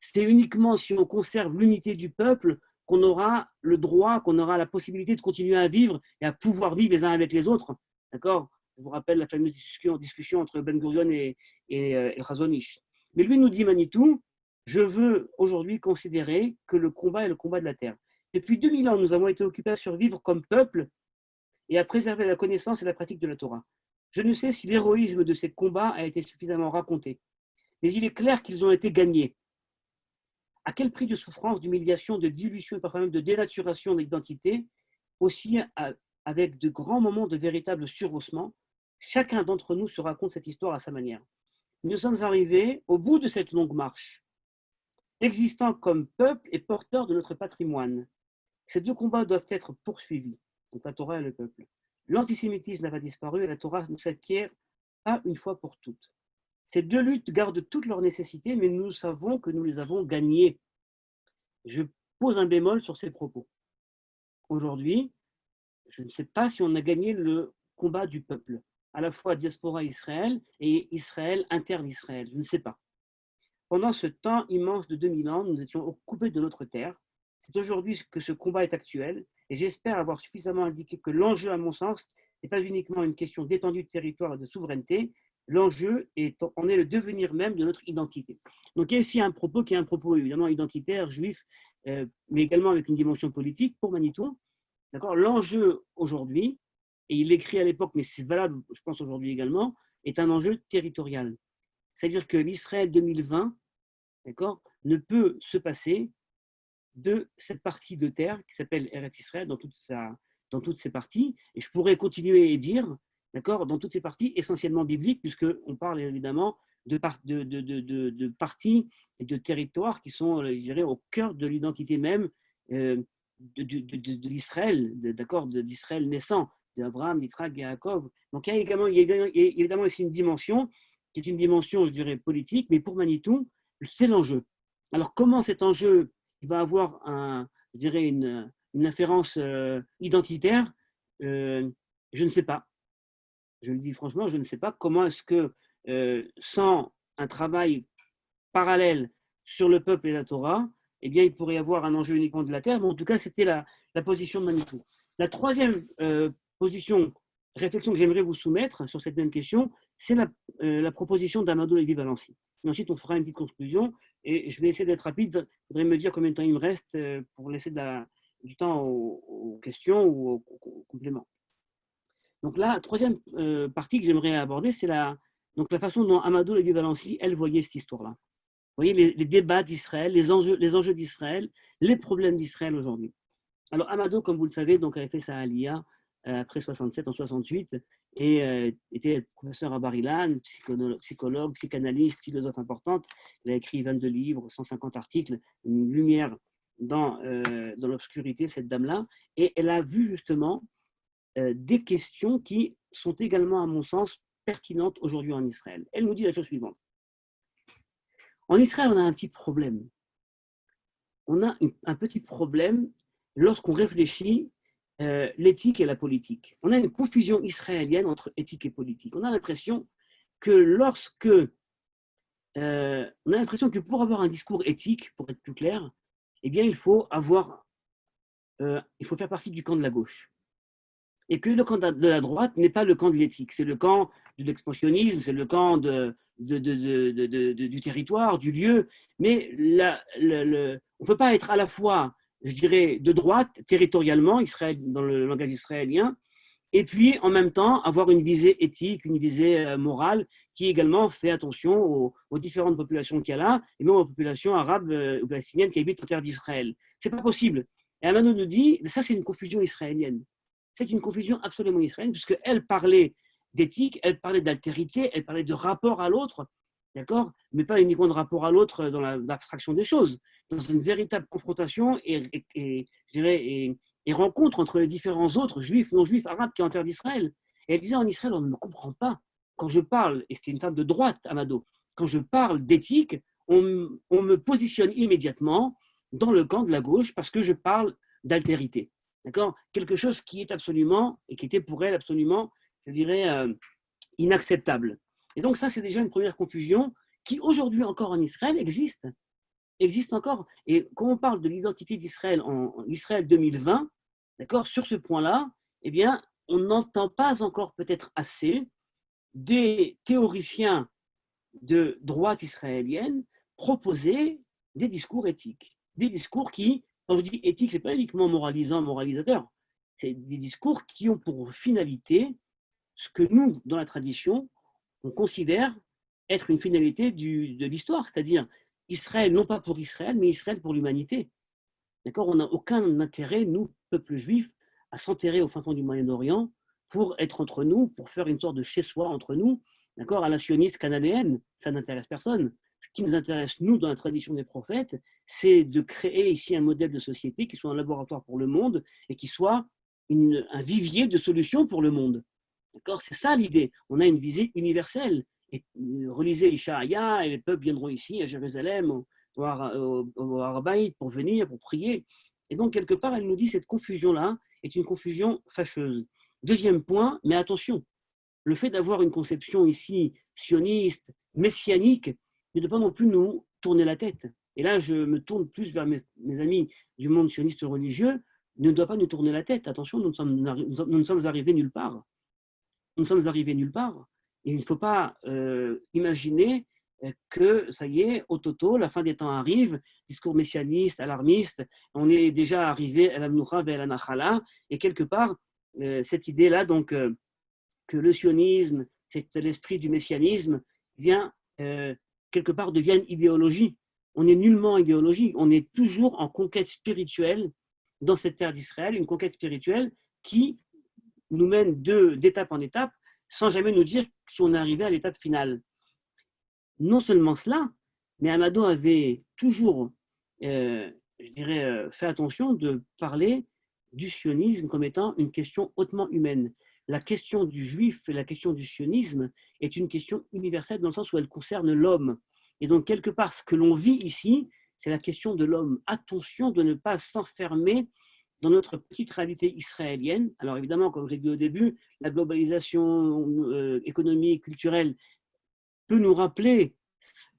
C'est uniquement si on conserve l'unité du peuple qu'on aura le droit, qu'on aura la possibilité de continuer à vivre et à pouvoir vivre les uns avec les autres. D'accord? Je vous rappelle la fameuse discussion entre Ben Gurion et Chazon Ish. Mais lui nous dit, Manitou, je veux aujourd'hui considérer que le combat est le combat de la terre. Depuis 2000 ans, nous avons été occupés à survivre comme peuple et à préserver la connaissance et la pratique de la Torah. Je ne sais si l'héroïsme de ces combats a été suffisamment raconté, mais il est clair qu'ils ont été gagnés. À quel prix de souffrance, d'humiliation, de dilution et parfois même de dénaturation de l'identité, aussi avec de grands moments de véritable surhaussement, chacun d'entre nous se raconte cette histoire à sa manière. Nous sommes arrivés au bout de cette longue marche. existant comme peuple et porteur de notre patrimoine. Ces deux combats doivent être poursuivis, donc la Torah et le peuple. L'antisémitisme n'a pas disparu et la Torah ne s'acquiert pas une fois pour toutes. Ces deux luttes gardent toutes leurs nécessités, mais nous savons que nous les avons gagnées. Je pose un bémol sur ces propos. Aujourd'hui, je ne sais pas si on a gagné le combat du peuple, à la fois diaspora Israël et Israël interne Israël. Je ne sais pas. Pendant ce temps immense de 2000 ans, nous étions coupés de notre terre. C'est aujourd'hui que ce combat est actuel et j'espère avoir suffisamment indiqué que l'enjeu, à mon sens, n'est pas uniquement une question d'étendue de territoire et de souveraineté. L'enjeu en est le devenir même de notre identité. Donc il y a ici un propos qui est un propos évidemment identitaire, juif, mais également avec une dimension politique pour Manitou. D'accord ? L'enjeu aujourd'hui, et il l'écrit à l'époque, mais c'est valable, je pense aujourd'hui également, est un enjeu territorial. C'est-à-dire que l'Israël 2020, d'accord, ne peut se passer de cette partie de terre qui s'appelle Eretz Israël dans toutes ses parties. Et je pourrais continuer et dire, d'accord, dans toutes ces parties essentiellement bibliques, puisqu'on parle évidemment de parties et de territoires qui sont, je dirais, au cœur de l'identité même de l'Israël, d'accord, de l'Israël naissant, d'Abraham, d'Israël, de Jacob. Donc il y a évidemment ici une dimension qui est une dimension, je dirais, politique, mais pour Manitou, c'est l'enjeu. Alors comment cet enjeu va avoir je dirais une inférence identitaire, je ne sais pas. Je le dis franchement, je ne sais pas comment est-ce que sans un travail parallèle sur le peuple et la Torah, eh bien, il pourrait y avoir un enjeu uniquement de la terre, mais en tout cas, c'était la position de Manitou. La troisième réflexion que j'aimerais vous soumettre sur cette même question, c'est la proposition d'Amadou Lévy-Valency. Et ensuite, on fera une petite conclusion et je vais essayer d'être rapide. Il faudrait me dire combien de temps il me reste pour laisser du temps aux questions ou aux compléments. Donc la troisième partie que j'aimerais aborder, c'est la façon dont Amadou Lévy-Valency, elle, voyait cette histoire-là. Vous voyez, les débats d'Israël, les enjeux d'Israël, les problèmes d'Israël aujourd'hui. Alors Amadou, comme vous le savez, donc, avait fait sa Aliyah après 67, en 68, et était professeur à Bar-Ilan, psychologue, psychanalyste, philosophe importante. Il a écrit 22 livres, 150 articles, une lumière dans l'obscurité, cette dame-là. Et elle a vu justement des questions qui sont également, à mon sens, pertinentes aujourd'hui en Israël. Elle nous dit la chose suivante. En Israël, on a un petit problème. On a un petit problème lorsqu'on réfléchit l'éthique et la politique. On a une confusion israélienne entre éthique et politique. On a l'impression que pour avoir un discours éthique, pour être plus clair, eh bien, il faut faire partie du camp de la gauche. Et que le camp de la droite n'est pas le camp de l'éthique, c'est le camp de l'expansionnisme, c'est le camp du territoire, du lieu, mais on ne peut pas être à la fois, je dirais, de droite, territorialement, dans le langage israélien, et puis en même temps avoir une visée éthique, une visée morale, qui également fait attention aux différentes populations qu'il y a là, et même aux populations arabes ou palestiniennes qui habitent en terre d'Israël. Ce n'est pas possible. Et Amadou nous dit, ça c'est une confusion israélienne. C'est une confusion absolument israélienne, puisqu'elle parlait d'éthique, elle parlait d'altérité, elle parlait de rapport à l'autre, d'accord, mais pas uniquement de rapport à l'autre dans l'abstraction des choses, dans une véritable confrontation et rencontre entre les différents autres, juifs, non-juifs, arabes, qui sont en terre d'Israël. Et elle disait, en Israël, on ne me comprend pas. Quand je parle, et c'était une femme de droite, Amadou, quand je parle d'éthique, on me positionne immédiatement dans le camp de la gauche parce que je parle d'altérité. D'accord ? Quelque chose qui est absolument, et qui était pour elle absolument, je dirais, inacceptable. Et donc ça, c'est déjà une première confusion qui aujourd'hui encore en Israël existe encore. Et quand on parle de l'identité d'Israël en Israël 2020, d'accord, sur ce point-là, eh bien, on n'entend pas encore peut-être assez des théoriciens de droite israélienne proposer des discours éthiques, des discours qui, quand je dis éthique, ce n'est pas uniquement moralisant, moralisateur, c'est des discours qui ont pour finalité ce que nous, dans la tradition, on considère être une finalité de l'histoire, c'est-à-dire Israël, non pas pour Israël, mais Israël pour l'humanité. D'accord ? On n'a aucun intérêt, nous, peuple juif, à s'enterrer au fin fond du Moyen-Orient pour être entre nous, pour faire une sorte de chez-soi entre nous, d'accord, à la sioniste canadéenne. Ça n'intéresse personne. ce qui nous intéresse, nous, dans la tradition des prophètes, c'est de créer ici un modèle de société qui soit un laboratoire pour le monde et qui soit un vivier de solutions pour le monde. D'accord? C'est ça l'idée. On a une visée universelle. Et relisez Ishaïa et les peuples viendront ici à Jérusalem, au Har-Baït pour venir, pour prier. Et donc, quelque part, elle nous dit cette confusion-là est une confusion fâcheuse. Deuxième point, mais attention, le fait d'avoir une conception ici sioniste, messianique, ne doit pas non plus nous tourner la tête. Et là, je me tourne plus vers mes amis du monde sioniste religieux, ne doit pas nous tourner la tête. Attention, nous ne sommes arrivés nulle part. Nous sommes arrivés nulle part. Et il ne faut pas imaginer que, ça y est, au toto, la fin des temps arrive, discours messianiste, alarmiste, on est déjà arrivé à la Mnoucha et à la Nachala, et quelque part, cette idée-là, donc, que le sionisme, c'est l'esprit du messianisme, vient, quelque part, devient une idéologie. On n'est nullement idéologie, on est toujours en conquête spirituelle dans cette terre d'Israël, une conquête spirituelle qui nous mène d'étape en étape, sans jamais nous dire si on est arrivé à l'étape finale. Non seulement cela, mais Amado avait toujours, je dirais, fait attention de parler du sionisme comme étant une question hautement humaine. La question du juif et la question du sionisme est une question universelle dans le sens où elle concerne l'homme. Et donc, quelque part, ce que l'on vit ici, c'est la question de l'homme. Attention de ne pas s'enfermer dans notre petite réalité israélienne. Alors évidemment, comme je l'ai dit au début, la globalisation économique, culturelle peut nous rappeler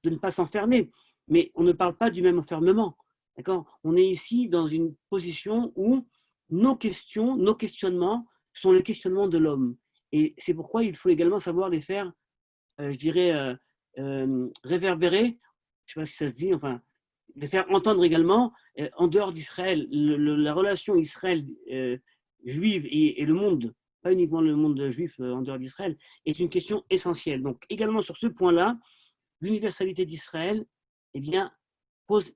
de ne pas s'enfermer, mais on ne parle pas du même enfermement. D'accord? On est ici dans une position où nos questions, nos questionnements sont les questionnements de l'homme. Et c'est pourquoi il faut également savoir les faire, je dirais, réverbérer, je ne sais pas si ça se dit, enfin, les faire entendre également en dehors d'Israël. La relation Israël-juive et le monde, pas uniquement le monde juif en dehors d'Israël, est une question essentielle. Donc également sur ce point-là, l'universalité d'Israël eh bien, pose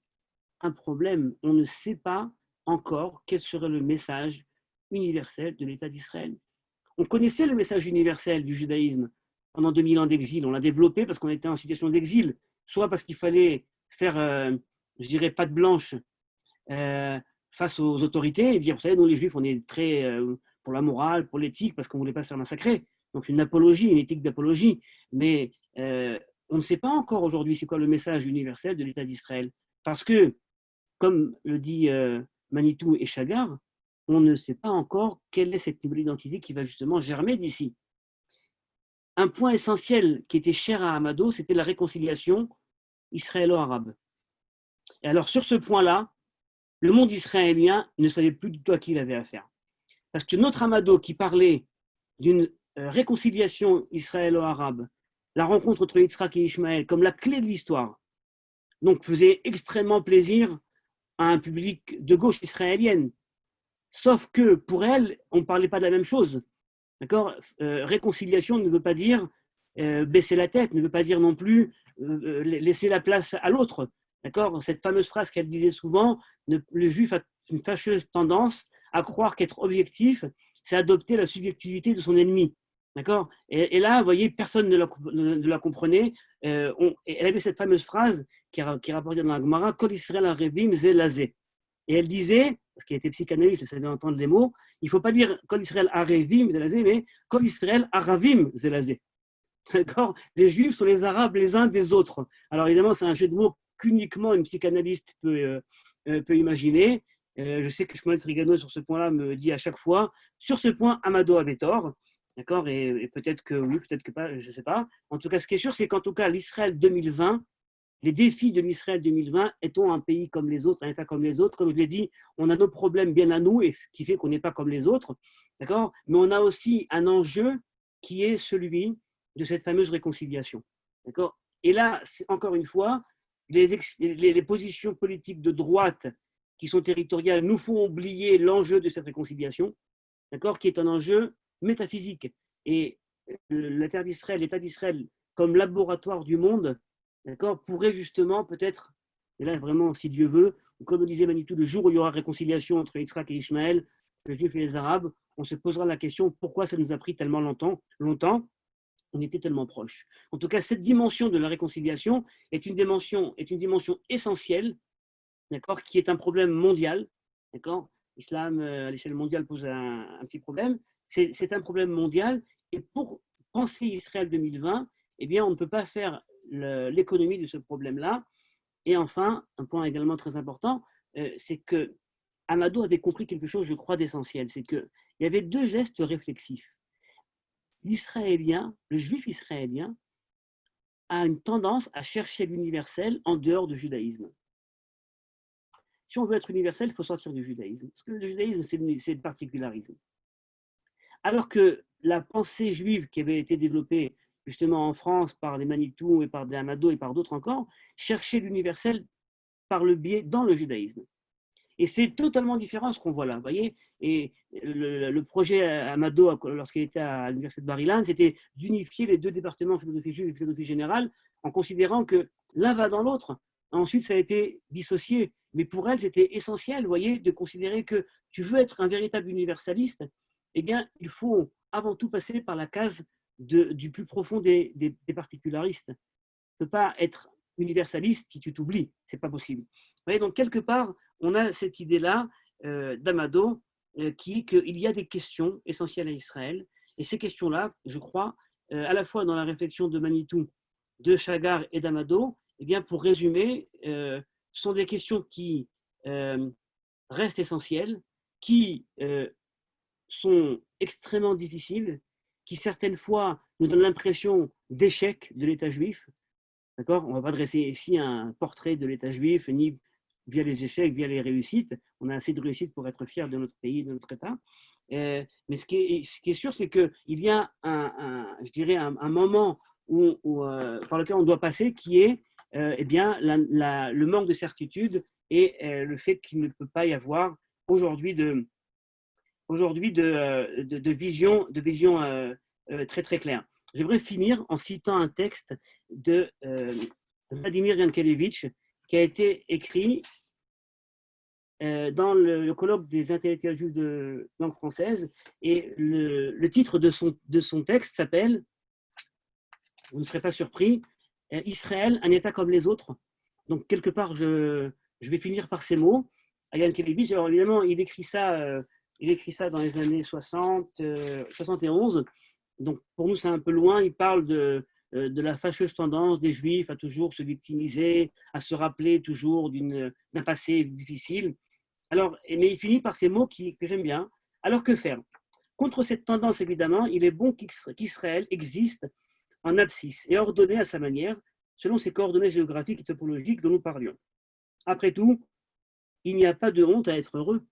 un problème. On ne sait pas encore quel serait le message universel de l'État d'Israël. On connaissait le message universel du judaïsme pendant 2000 ans d'exil. On l'a développé parce qu'on était en situation d'exil, soit parce qu'il fallait faire je dirais, patte blanche face aux autorités et dire, vous savez, nous les juifs, on est très pour la morale, pour l'éthique, parce qu'on ne voulait pas se faire massacrer. Donc une apologie, une éthique d'apologie. Mais on ne sait pas encore aujourd'hui c'est quoi le message universel de l'État d'Israël. Parce que, comme le dit Manitou et Chagar, on ne sait pas encore quelle est cette nouvelle identité qui va justement germer d'ici. Un point essentiel qui était cher à Amado, c'était la réconciliation israélo-arabe. Et alors, sur ce point-là, le monde israélien ne savait plus du tout à qui il avait affaire. Parce que notre Amado qui parlait d'une réconciliation israélo-arabe, la rencontre entre Yitzhak et Ishmaël, comme la clé de l'histoire, donc faisait extrêmement plaisir à un public de gauche israélienne. Sauf que pour elle, on ne parlait pas de la même chose. D'accord? Réconciliation ne veut pas dire baisser la tête, ne veut pas dire non plus laisser la place à l'autre. D'accord? Cette fameuse phrase qu'elle disait souvent, le juif a une fâcheuse tendance à croire qu'être objectif, c'est adopter la subjectivité de son ennemi. D'accord? Et là, vous voyez, personne ne la comprenait. Elle avait cette fameuse phrase qui est rapportée dans la Gemara, Kol Israël Arevim Zelazé. Et elle disait, parce qu'elle était psychanalyste, elle savait entendre les mots, il ne faut pas dire Kol Israël Arevim Zelazé, mais Kol Israël Aravim Zelazé. D'accord? Les juifs sont les arabes les uns des autres. Alors évidemment, c'est un jeu de mots qu'uniquement une psychanalyste peut imaginer. Je sais que Shmuel Trigano, sur ce point-là, me dit à chaque fois, sur ce point, Amado avait tort. D'accord? Et peut-être que oui, peut-être que pas, je ne sais pas. En tout cas, ce qui est sûr, c'est qu'en tout cas, l'Israël 2020, les défis de l'Israël 2020, étant un pays comme les autres, un État comme les autres, comme je l'ai dit, on a nos problèmes bien à nous, et ce qui fait qu'on n'est pas comme les autres. D'accord? Mais on a aussi un enjeu qui est celui de cette fameuse réconciliation. D'accord? Et là, encore une fois, les positions politiques de droite qui sont territoriales nous font oublier l'enjeu de cette réconciliation, d'accord, qui est un enjeu métaphysique. Et la terre d'Israël, l'État d'Israël, comme laboratoire du monde, d'accord, pourrait justement peut-être, et là vraiment, si Dieu veut, comme le disait Manitou, le jour où il y aura réconciliation entre Yitzhak et les Juifs et les Arabes, on se posera la question pourquoi ça nous a pris tellement longtemps. on était tellement proches. En tout cas, cette dimension de la réconciliation est une dimension essentielle, d'accord, qui est un problème mondial, d'accord. L'islam à l'échelle mondiale pose un petit problème. C'est un problème mondial, et pour penser Israël 2020, eh bien, on ne peut pas faire l'économie de ce problème-là. Et enfin, un point également très important, c'est que Amado avait compris quelque chose, je crois, d'essentiel. C'est qu'il y avait deux gestes réflexifs. L'Israélien, le juif israélien, a une tendance à chercher l'universel en dehors du judaïsme. Si on veut être universel, il faut sortir du judaïsme. Parce que le judaïsme, c'est le particularisme. Alors que la pensée juive qui avait été développée justement en France par les Manitou et par des Amado et par d'autres encore, cherchait l'universel par le biais dans le judaïsme. Et c'est totalement différent ce qu'on voit là, vous voyez. Et le projet Amado, lorsqu'il était à l'université de Bar-Ilan, c'était d'unifier les deux départements, philosophie juive et philosophie générale, en considérant que l'un va dans l'autre. Ensuite, ça a été dissocié. Mais pour elle, c'était essentiel, vous voyez, de considérer que tu veux être un véritable universaliste, eh bien, il faut avant tout passer par la case du plus profond des particularistes. Tu ne peux pas être universaliste si tu t'oublies, ce n'est pas possible. Vous voyez, donc, quelque part, on a cette idée-là d'Amado qui est qu'il y a des questions essentielles à Israël. Et ces questions-là, je crois, à la fois dans la réflexion de Manitou, de Chagar et d'Amado, eh bien, pour résumer, sont des questions qui restent essentielles, qui sont extrêmement difficiles, qui certaines fois nous donnent l'impression d'échec de l'État juif. D'accord ? On ne va pas dresser ici un portrait de l'État juif, ni via les échecs, via les réussites. On a assez de réussites pour être fiers de notre pays, de notre État. Mais ce qui est sûr, c'est qu'il y a je dirais un moment par lequel on doit passer, qui est eh bien, le manque de certitude et le fait qu'il ne peut pas y avoir aujourd'hui de vision très très claire. J'aimerais finir en citant un texte de Vladimir Yankelevitch qui a été écrit dans le colloque des intellectuels juifs de langue française, et le titre de son texte s'appelle, vous ne serez pas surpris, Israël, un État comme les autres. Donc quelque part, je vais finir par ces mots. Yankelevitch, alors évidemment, il écrit ça dans les années 71. Donc pour nous, c'est un peu loin. Il parle de la fâcheuse tendance des Juifs à toujours se victimiser, à se rappeler toujours d'un passé difficile. Alors, mais il finit par ces mots que j'aime bien. Alors que faire ? Contre cette tendance, évidemment, il est bon qu'Israël existe en abscisse et ordonné à sa manière, selon ses coordonnées géographiques et topologiques dont nous parlions. Après tout, il n'y a pas de honte à être heureux.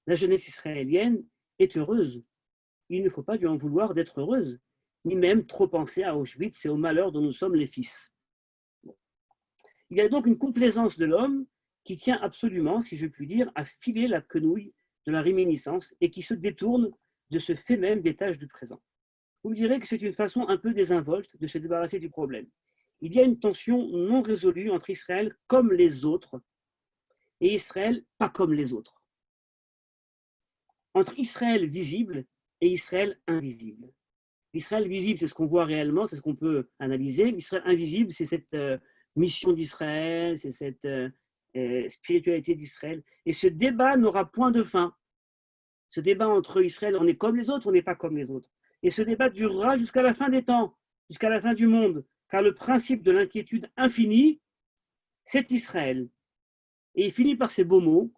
La jeunesse israélienne est heureuse. Il ne faut pas lui en vouloir d'être heureuse, ni même trop penser à Auschwitz et au malheur dont nous sommes les fils. Bon. Il y a donc une complaisance de l'homme qui tient absolument, si je puis dire, à filer la quenouille de la réminiscence et qui se détourne de ce fait même des tâches du présent. Vous me direz que c'est une façon un peu désinvolte de se débarrasser du problème. Il y a une tension non résolue entre Israël comme les autres et Israël pas comme les autres. Entre Israël visible et Israël invisible. L'Israël visible, c'est ce qu'on voit réellement, c'est ce qu'on peut analyser. L'Israël invisible, c'est cette mission d'Israël, c'est cette spiritualité d'Israël. Et ce débat n'aura point de fin. Ce débat entre Israël, on est comme les autres, on n'est pas comme les autres. Et ce débat durera jusqu'à la fin des temps, jusqu'à la fin du monde, car le principe de l'inquiétude infinie, c'est Israël. Et il finit par ces beaux mots.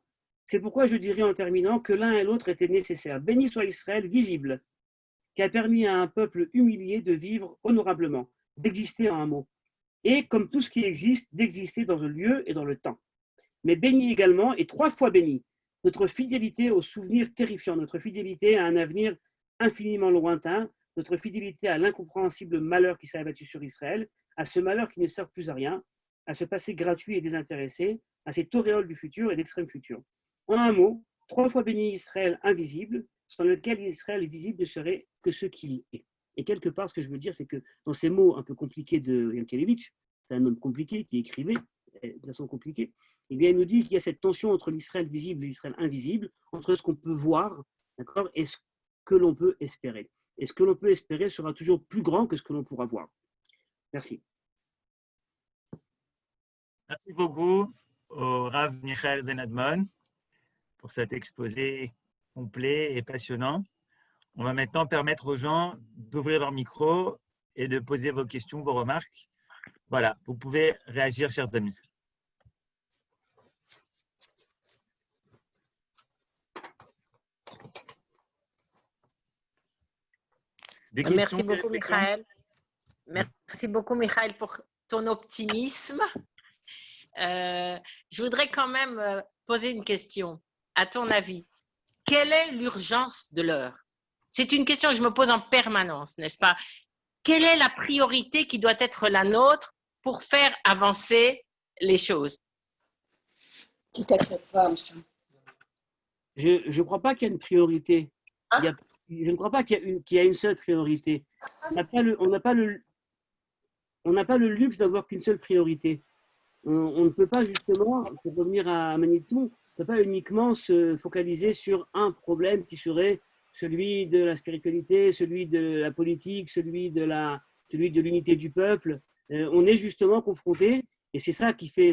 C'est pourquoi je dirais en terminant que l'un et l'autre étaient nécessaires. Béni soit Israël visible, qui a permis à un peuple humilié de vivre honorablement, d'exister en un mot. Et comme tout ce qui existe, d'exister dans le lieu et dans le temps. Mais béni également, et 3 fois béni, notre fidélité aux souvenirs terrifiants, notre fidélité à un avenir infiniment lointain, notre fidélité à l'incompréhensible malheur qui s'est abattu sur Israël, à ce malheur qui ne sert plus à rien, à ce passé gratuit et désintéressé, à cette auréole du futur et d'extrême futur. En un mot, 3 fois béni Israël invisible, sans lequel Israël visible ne serait que ce qu'il est. Et quelque part, ce que je veux dire, c'est que dans ces mots un peu compliqués de Yankelevitch, c'est un homme compliqué qui écrivait de façon compliquée, eh bien, il nous dit qu'il y a cette tension entre l'Israël visible et l'Israël invisible, entre ce qu'on peut voir, d'accord, et ce que l'on peut espérer. et ce que l'on peut espérer sera toujours plus grand que ce que l'on pourra voir. Merci. Merci beaucoup au Rav Michael Ben-Admon pour cet exposé complet et passionnant. On va maintenant permettre aux gens d'ouvrir leur micro et de poser vos questions, vos remarques. Voilà, vous pouvez réagir, chers amis. Des questions, Merci des beaucoup, réflexions? Michael. Merci beaucoup, Michael, pour ton optimisme. Je voudrais quand même poser une question. À ton avis, quelle est l'urgence de l'heure? C'est une question que je me pose en permanence, n'est-ce pas? Quelle est la priorité qui doit être la nôtre pour faire avancer les choses? Qui t'accepte pas, ça. Je ne crois pas qu'il y a une priorité. Hein? Je ne crois pas qu'il y a une seule priorité. On n'a pas le luxe d'avoir qu'une seule priorité. On ne peut pas justement, pour revenir à Manitou, on ne peut pas uniquement se focaliser sur un problème qui serait celui de la spiritualité, celui de la politique, celui de l'unité du peuple. On est justement confronté, et c'est ça qui fait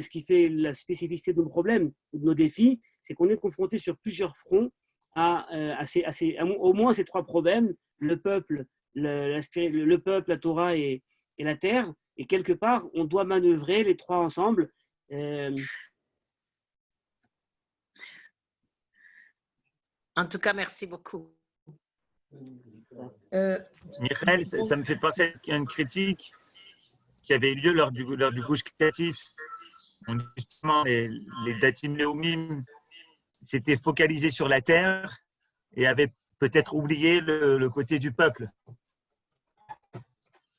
la spécificité de nos problèmes, de nos défis, c'est qu'on est confronté sur plusieurs fronts au moins ces trois problèmes, le peuple, la Torah et la terre. Et quelque part, on doit manœuvrer les trois ensemble. En tout cas, merci beaucoup. Michael, ça me fait penser à une critique qui avait eu lieu lors du Gush Katif. Justement, les Datim Leumim s'étaient focalisés sur la terre et avaient peut-être oublié le côté du peuple.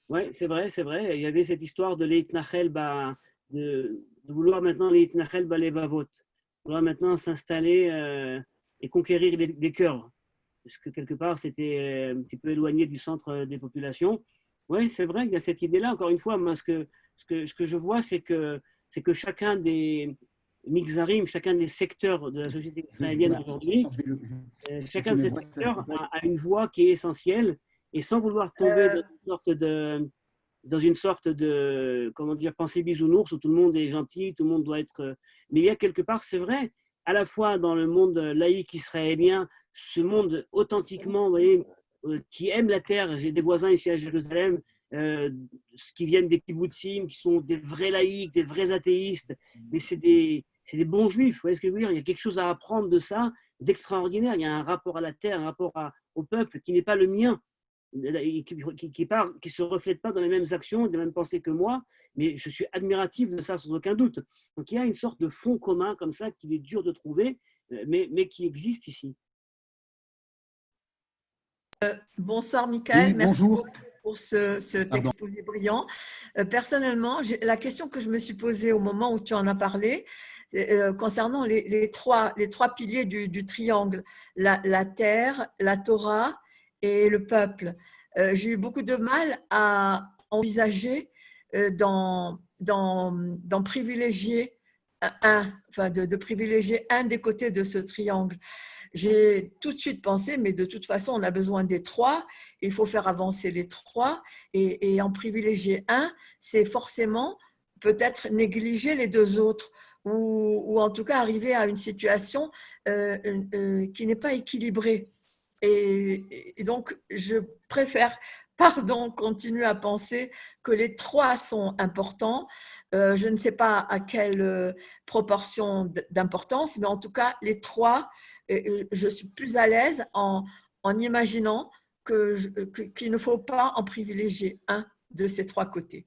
Oui, c'est vrai. Il y avait cette histoire de l'Eitnachel, de vouloir maintenant l'Eitnachel Balevavot, vouloir maintenant s'installer et conquérir les cœurs. Parce que quelque part, c'était un petit peu éloigné du centre des populations. Oui, c'est vrai, il y a cette idée-là. Encore une fois, moi, ce que je vois, c'est que chacun des mixarim, chacun des secteurs de la société israélienne aujourd'hui, chacun de ces secteurs a une voix qui est essentielle, et sans vouloir tomber dans une sorte de comment dire, pensée bisounours où tout le monde est gentil, tout le monde doit être… Mais il y a quelque part, c'est vrai, à la fois dans le monde laïque israélien, ce monde authentiquement, vous voyez, qui aime la terre. J'ai des voisins ici à Jérusalem qui viennent des kibbutzim, qui sont des vrais laïcs, des vrais athéistes, mais c'est des bons juifs. Vous voyez ce que je veux dire? Il y a quelque chose à apprendre de ça, d'extraordinaire. Il y a un rapport à la terre, un rapport au peuple qui n'est pas le mien, qui ne se reflète pas dans les mêmes actions, les mêmes pensées que moi, mais je suis admiratif de ça sans aucun doute. Donc il y a une sorte de fond commun comme ça qu'il est dur de trouver, mais qui existe ici. Bonsoir Michael, Oui, merci bonjour. beaucoup pour cet exposé brillant. Personnellement, la question que je me suis posée au moment où tu en as parlé, concernant les trois piliers du triangle, la terre, la Torah et le peuple. J'ai eu beaucoup de mal à envisager d'en privilégier de privilégier un des côtés de ce triangle. J'ai tout de suite pensé, mais de toute façon, on a besoin des trois, il faut faire avancer les trois, et en privilégier un, c'est forcément peut-être négliger les deux autres, ou en tout cas arriver à une situation qui n'est pas équilibrée. Et donc, je préfère, continuer à penser que les trois sont importants. Je ne sais pas à quelle proportion d'importance, mais en tout cas, les trois, je suis plus à l'aise en imaginant qu'il ne faut pas en privilégier un de ces trois côtés.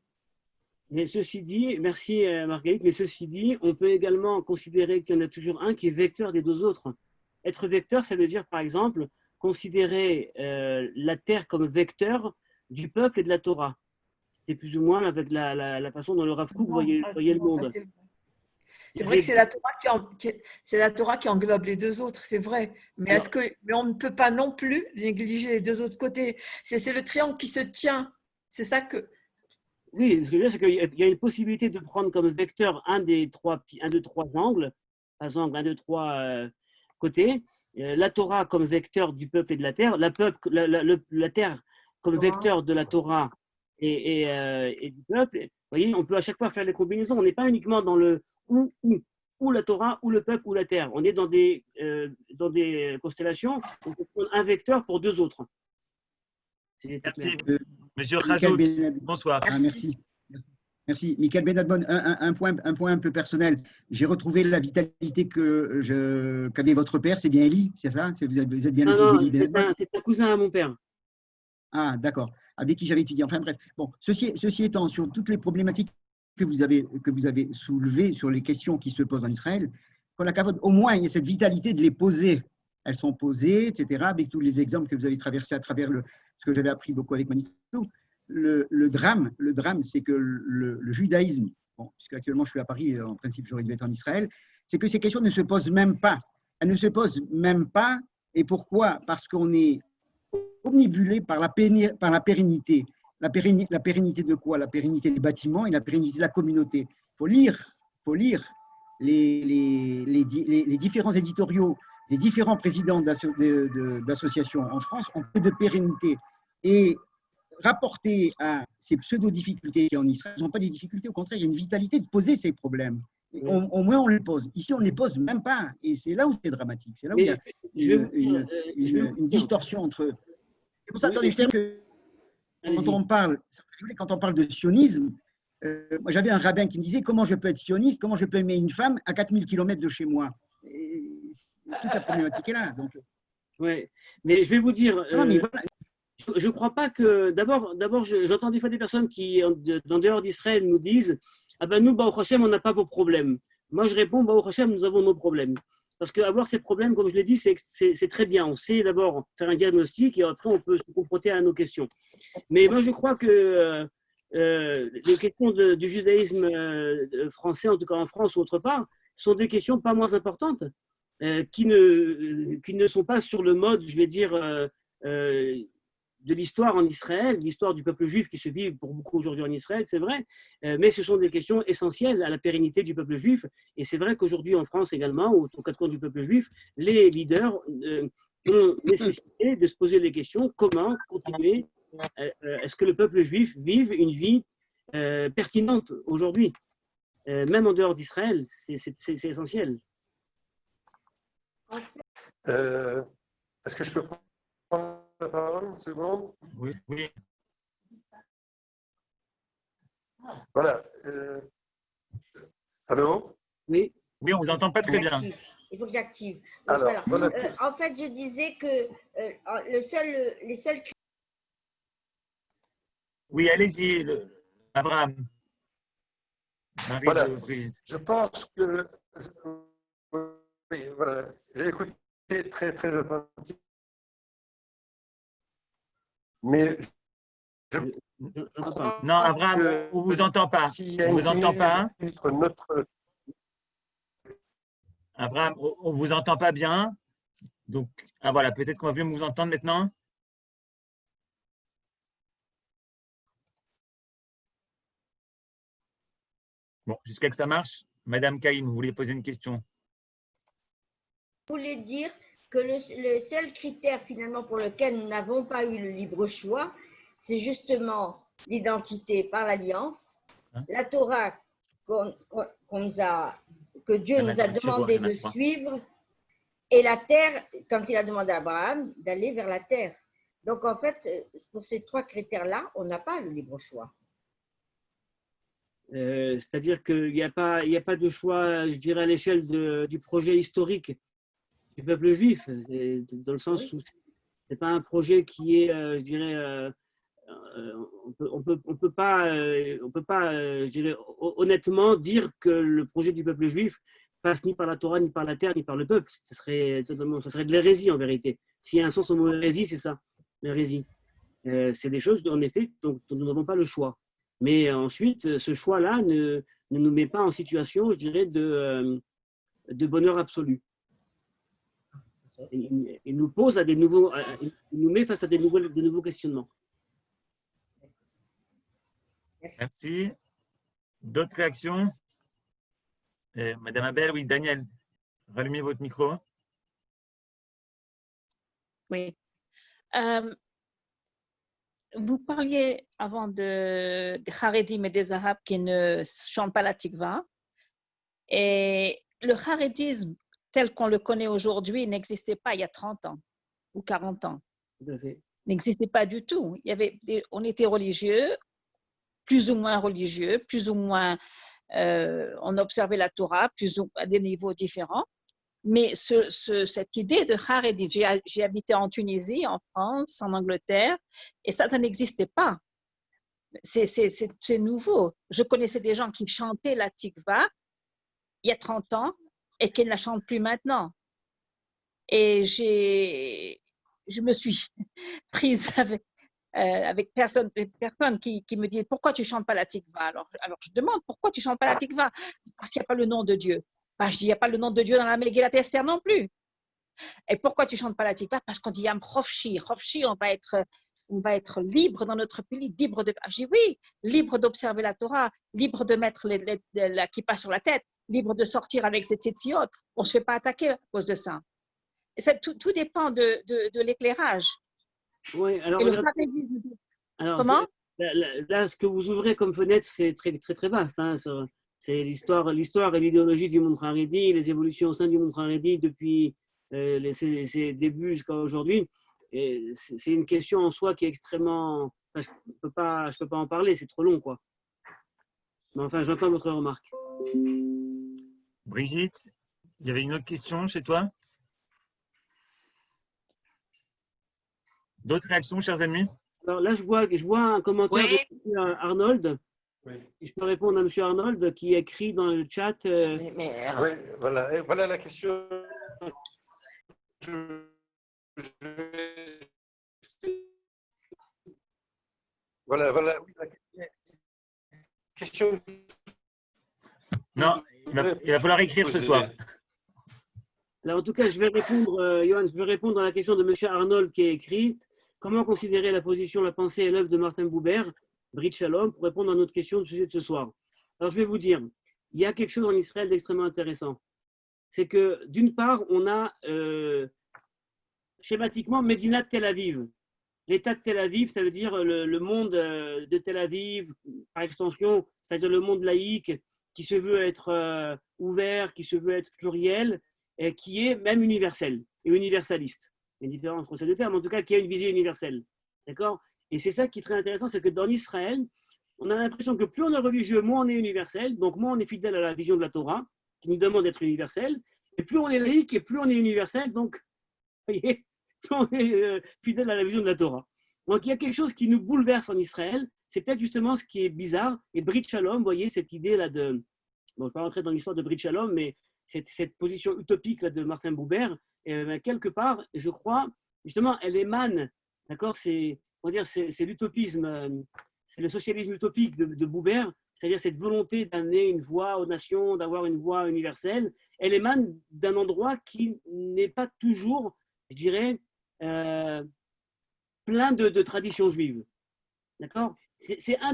Mais ceci dit, merci Marguerite, mais ceci dit, on peut également considérer qu'il y en a toujours un qui est vecteur des deux autres. Être vecteur, ça veut dire par exemple considérer la terre comme vecteur du peuple et de la Torah. C'était plus ou moins avec la façon dont le Rav Kook voyait le monde. C'est vrai que c'est la Torah qui englobe les deux autres, c'est vrai. Mais on ne peut pas non plus négliger les deux autres côtés. C'est le triangle qui se tient. C'est ça que… Oui, ce que je veux dire, c'est qu'il y a une possibilité de prendre comme vecteur un de trois angles, par exemple, un de trois côtés, la Torah comme vecteur du peuple et de la terre, la terre comme vecteur de la Torah et du peuple. Vous voyez, on peut à chaque fois faire des combinaisons. On n'est pas uniquement dans le ou la Torah, ou le peuple, ou la terre. On est dans des constellations où on peut prendre un vecteur pour deux autres. Merci. Monsieur Michael Khazout, Benadbon. bonsoir. Ah, merci. Merci. Michael Benadbon, un point un peu personnel. J'ai retrouvé la vitalité qu'avait votre père, c'est bien Élie, c'est ça? Vous êtes bien le fils d'Élie Benadbon? C'est un cousin à mon père. Ah, d'accord. Avec qui j'avais étudié. Enfin bref. Bon, ceci étant, sur toutes les problématiques que vous avez soulevées, sur les questions qui se posent en Israël, qu'on a au moins il y a cette vitalité de les poser. Elles sont posées, etc., avec tous les exemples que vous avez traversés à travers ce que j'avais appris beaucoup avec Manitou. Le drame, c'est que le judaïsme, bon, puisque actuellement je suis à Paris, en principe j'aurais dû être en Israël, c'est que ces questions ne se posent même pas. Elles ne se posent même pas. Et pourquoi? Parce qu'on est omnibulé par la pérennité. La pérennité de quoi? La pérennité des bâtiments et la pérennité de la communauté. Il faut lire les différents éditoriaux des différents présidents d'associations en France ont peu de pérennité. Et rapporté à ces pseudo-difficultés en Israël, ils n'ont pas des difficultés, au contraire, il y a une vitalité de poser ces problèmes. Au moins, on les pose. Ici, on ne les pose même pas. Et c'est là où c'est dramatique. C'est là où il y a une distorsion entre… C'est pour ça, attendez, je que quand on parle de sionisme, moi j'avais un rabbin qui me disait comment je peux être sioniste, comment je peux aimer une femme à 4000 km de chez moi. Et toute la problématique est là. Donc… Oui, mais je vais vous dire… Non, mais voilà. Je ne crois pas que… D'abord, j'entends des fois des personnes qui, en dehors d'Israël, nous disent « Ah ben nous, Baruch Hashem, on n'a pas vos problèmes. » Moi, je réponds « Baruch Hashem, nous avons nos problèmes. » Parce qu'avoir ces problèmes, comme je l'ai dit, c'est très bien. On sait d'abord faire un diagnostic et après, on peut se confronter à nos questions. Mais moi, je crois que les questions du judaïsme français, en tout cas en France ou autre part, sont des questions pas moins importantes, qui ne sont pas sur le mode, je vais dire… de l'histoire en Israël, l'histoire du peuple juif qui se vit pour beaucoup aujourd'hui en Israël, c'est vrai, mais ce sont des questions essentielles à la pérennité du peuple juif. Et c'est vrai qu'aujourd'hui en France également, aux quatre coins du peuple juif, les leaders ont nécessité de se poser les questions, comment continuer, est-ce que le peuple juif vive une vie pertinente aujourd'hui, même en dehors d'Israël, c'est essentiel. Est-ce que je peux prendre la parole une seconde? Oui, oui. Voilà. Allô? Oui. Oui, on ne vous entend pas très bien. Il faut que j'active. Alors, voilà. En fait, je disais que les seuls… Oui, allez-y, Abraham. Voilà. Je pense que… Oui, voilà. J'ai écouté très, très attentivement. Mais non, Abraham, on ne vous entend pas. On ne vous entend pas. Abraham, on ne vous entend pas bien. Donc, voilà, peut-être qu'on va mieux vous entendre maintenant. Bon, jusqu'à que ça marche. Madame Caïm, vous voulez poser une question? Je voulais dire que le seul critère finalement pour lequel nous n'avons pas eu le libre choix, c'est justement l'identité par l'alliance, la Torah que Dieu nous a demandé de suivre, et la terre, quand il a demandé à Abraham d'aller vers la terre. Donc en fait, pour ces trois critères-là, on n'a pas le libre choix. C'est-à-dire qu'il n'y a pas de choix, je dirais, à l'échelle du projet historique du peuple juif, dans le sens où ce n'est pas un projet qui est, je dirais, on peut pas, je dirais, honnêtement dire que le projet du peuple juif passe ni par la Torah, ni par la terre, ni par le peuple. Ce serait de l'hérésie en vérité. S'il y a un sens au mot hérésie, c'est ça, l'hérésie. C'est des choses, en effet, dont nous n'avons pas le choix. Mais ensuite, ce choix-là ne nous met pas en situation, je dirais, de bonheur absolu. Il nous pose il nous met face à de nouveaux questionnements. Merci. D'autres réactions? Madame Abel, oui, Daniel, rallumez votre micro. Oui. Vous parliez avant des Haredim et des Arabes qui ne chantent pas la tikva. Et le haredisme tel qu'on le connaît aujourd'hui n'existait pas il y a 30 ans ou 40 ans. Tout à fait. N'existait pas du tout. On était religieux, plus ou moins religieux, plus ou moins on observait la Torah, plus ou à des niveaux différents. Mais cette idée de Haredi, j'ai habité en Tunisie, en France, en Angleterre, et ça n'existait pas. C'est nouveau. Je connaissais des gens qui chantaient la tikva il y a 30 ans et qui ne la chantent plus maintenant. Et je me suis prise avec personne qui me dit pourquoi tu ne chantes pas la tikva. Alors je demande pourquoi tu ne chantes pas la tikva. Parce qu'il n'y a pas le nom de Dieu. Ben, je dis il n'y a pas le nom de Dieu dans la Megillat Esther non plus. Et pourquoi tu ne chantes pas la tikva? Parce qu'on dit Yam Chofshi. Chofshi, on va être libre dans notre pays, libre de. Je dis oui, libre d'observer la Torah, libre de mettre la kippa sur la tête, libre de sortir avec ses tzitziot. On ne se fait pas attaquer à cause de ça. Tout dépend de l'éclairage. Oui, alors, comment là, ce que vous ouvrez comme fenêtre, c'est très, très, très vaste. Hein, c'est l'histoire et l'idéologie du monde Haredi, les évolutions au sein du monde Haredi depuis ses débuts jusqu'à aujourd'hui. C'est une question en soi qui est extrêmement. Enfin, je peux pas en parler, c'est trop long, quoi. Mais enfin, j'entends votre remarque. Brigitte, il y avait une autre question chez toi? D'autres réactions, chers amis? Alors là, je vois un commentaire Oui. de M. Arnold. Oui. Je peux répondre à M. Arnold qui écrit dans le chat. Oui, voilà. Et voilà la question. Voilà la question. Non, il va falloir écrire ce soir. Alors, en tout cas, je vais répondre à la question de M. Arnold qui a écrit « Comment considérer la position, la pensée et l'œuvre de Martin Buber, Brit Shalom, pour répondre à notre question du sujet de ce soir ?» Alors, je vais vous dire, il y a quelque chose en Israël d'extrêmement intéressant. C'est que, d'une part, on a schématiquement Médina de Tel Aviv. L'État de Tel Aviv, ça veut dire le monde de Tel Aviv, par extension, c'est-à-dire le monde laïque qui se veut être ouvert, qui se veut être pluriel, et qui est même universel et universaliste. Il y a une différence entre ces deux termes, en tout cas, qui a une visée universelle. D'accord? Et c'est ça qui est très intéressant, c'est que dans Israël, on a l'impression que plus on est religieux, moins on est universel, donc moins on est fidèle à la vision de la Torah, qui nous demande d'être universel, et plus on est laïque, et plus on est universel, donc, vous voyez, plus on est fidèle à la vision de la Torah. Donc, il y a quelque chose qui nous bouleverse en Israël, c'est peut-être justement ce qui est bizarre, et Brit Shalom, vous voyez, cette idée-là de... Bon, je ne vais pas rentrer dans l'histoire de Brit Shalom, mais cette position utopique là, de Martin Buber, quelque part, je crois, justement, elle émane, d'accord, c'est l'utopisme, c'est le socialisme utopique de Buber, c'est-à-dire cette volonté d'amener une voix aux nations, d'avoir une voix universelle, elle émane d'un endroit qui n'est pas toujours, je dirais, plein de traditions juives, d'accord. C'est un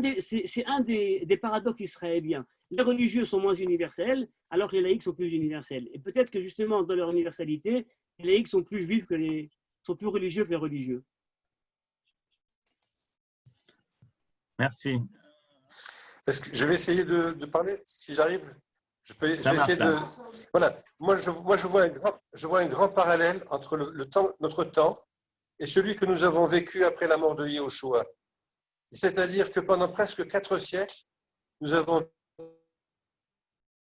des paradoxes israéliens. Les religieux sont moins universels, alors que les laïcs sont plus universels. Et peut-être que justement, dans leur universalité, les laïcs sont plus juifs sont plus religieux que les religieux. Merci. Est-ce que je vais essayer de parler, si j'arrive. Je vais essayer de. Voilà. Moi, je vois un grand parallèle entre notre temps et celui que nous avons vécu après la mort de Yehoshua. C'est-à-dire que pendant presque 4 siècles, nous avons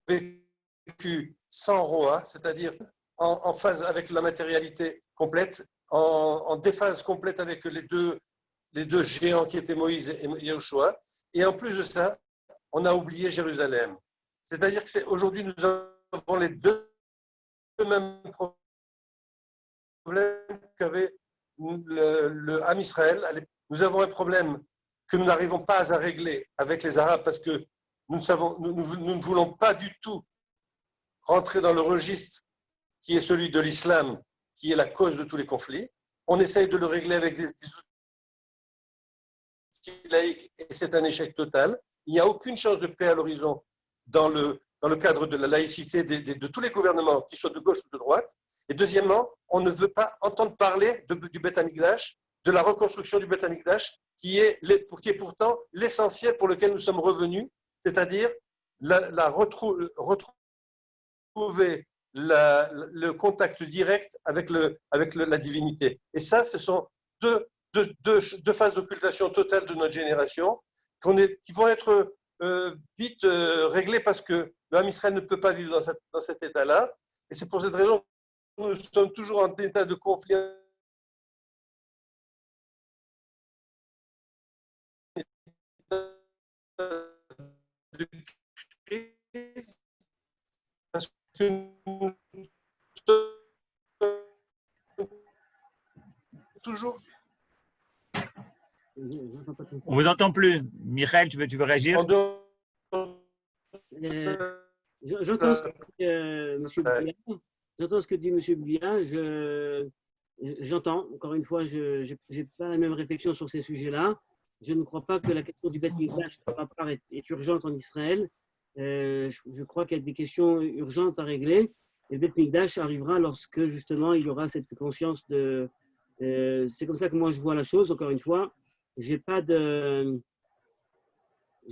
vécu sans roi, c'est-à-dire en phase avec la matérialité complète, en déphase complète avec les deux géants qui étaient Moïse et Yehoshua. Et en plus de ça, on a oublié Jérusalem. C'est-à-dire qu'aujourd'hui, nous avons les deux mêmes problèmes qu'avait le Ham Israël. Nous avons un problème que nous n'arrivons pas à régler avec les Arabes parce que nous ne voulons pas du tout rentrer dans le registre qui est celui de l'islam, qui est la cause de tous les conflits. On essaye de le régler avec des outils laïques et c'est un échec total. Il n'y a aucune chance de paix à l'horizon dans le cadre de la laïcité de tous les gouvernements, qu'ils soient de gauche ou de droite. Et deuxièmement, on ne veut pas entendre parler du Beth Amikdash, de la reconstruction du Beth Amikdash, qui est pourtant l'essentiel pour lequel nous sommes revenus, c'est-à-dire retrouver le contact direct avec la divinité. Et ça, ce sont deux phases d'occultation totale de notre génération qui vont être vite réglées parce que le Ham Israël ne peut pas vivre dans cet état-là. Et c'est pour cette raison que nous sommes toujours en état de conflit. Parce que toujours. On vous entend plus. Michael, tu veux réagir? J'entends ce que dit M. Bouya. J'entends ce que dit M. Bouya. J'entends. Encore une fois, je n'ai pas la même réflexion sur ces sujets-là. Je ne crois pas que la question du Beth Mikdash est urgente en Israël. Je crois qu'il y a des questions urgentes à régler. Et le Beth Mikdash arrivera lorsque, justement, il y aura cette conscience de... c'est comme ça que moi, je vois la chose. Encore une fois, j'ai pas de...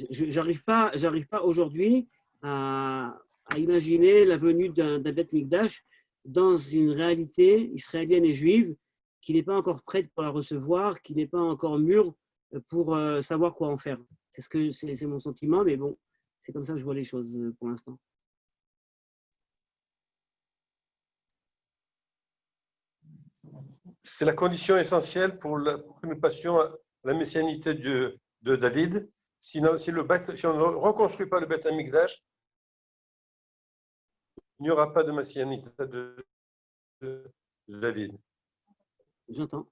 J'arrive pas aujourd'hui à imaginer la venue d'un Beth Mikdash dans une réalité israélienne et juive qui n'est pas encore prête pour la recevoir, qui n'est pas encore mûre pour savoir quoi en faire. C'est mon sentiment, mais bon, c'est comme ça que je vois les choses pour l'instant. C'est la condition essentielle pour que nous passions à la messianité de David. Sinon, si on ne reconstruit pas le Beth Amikdash, il n'y aura pas de messianité de David. J'entends.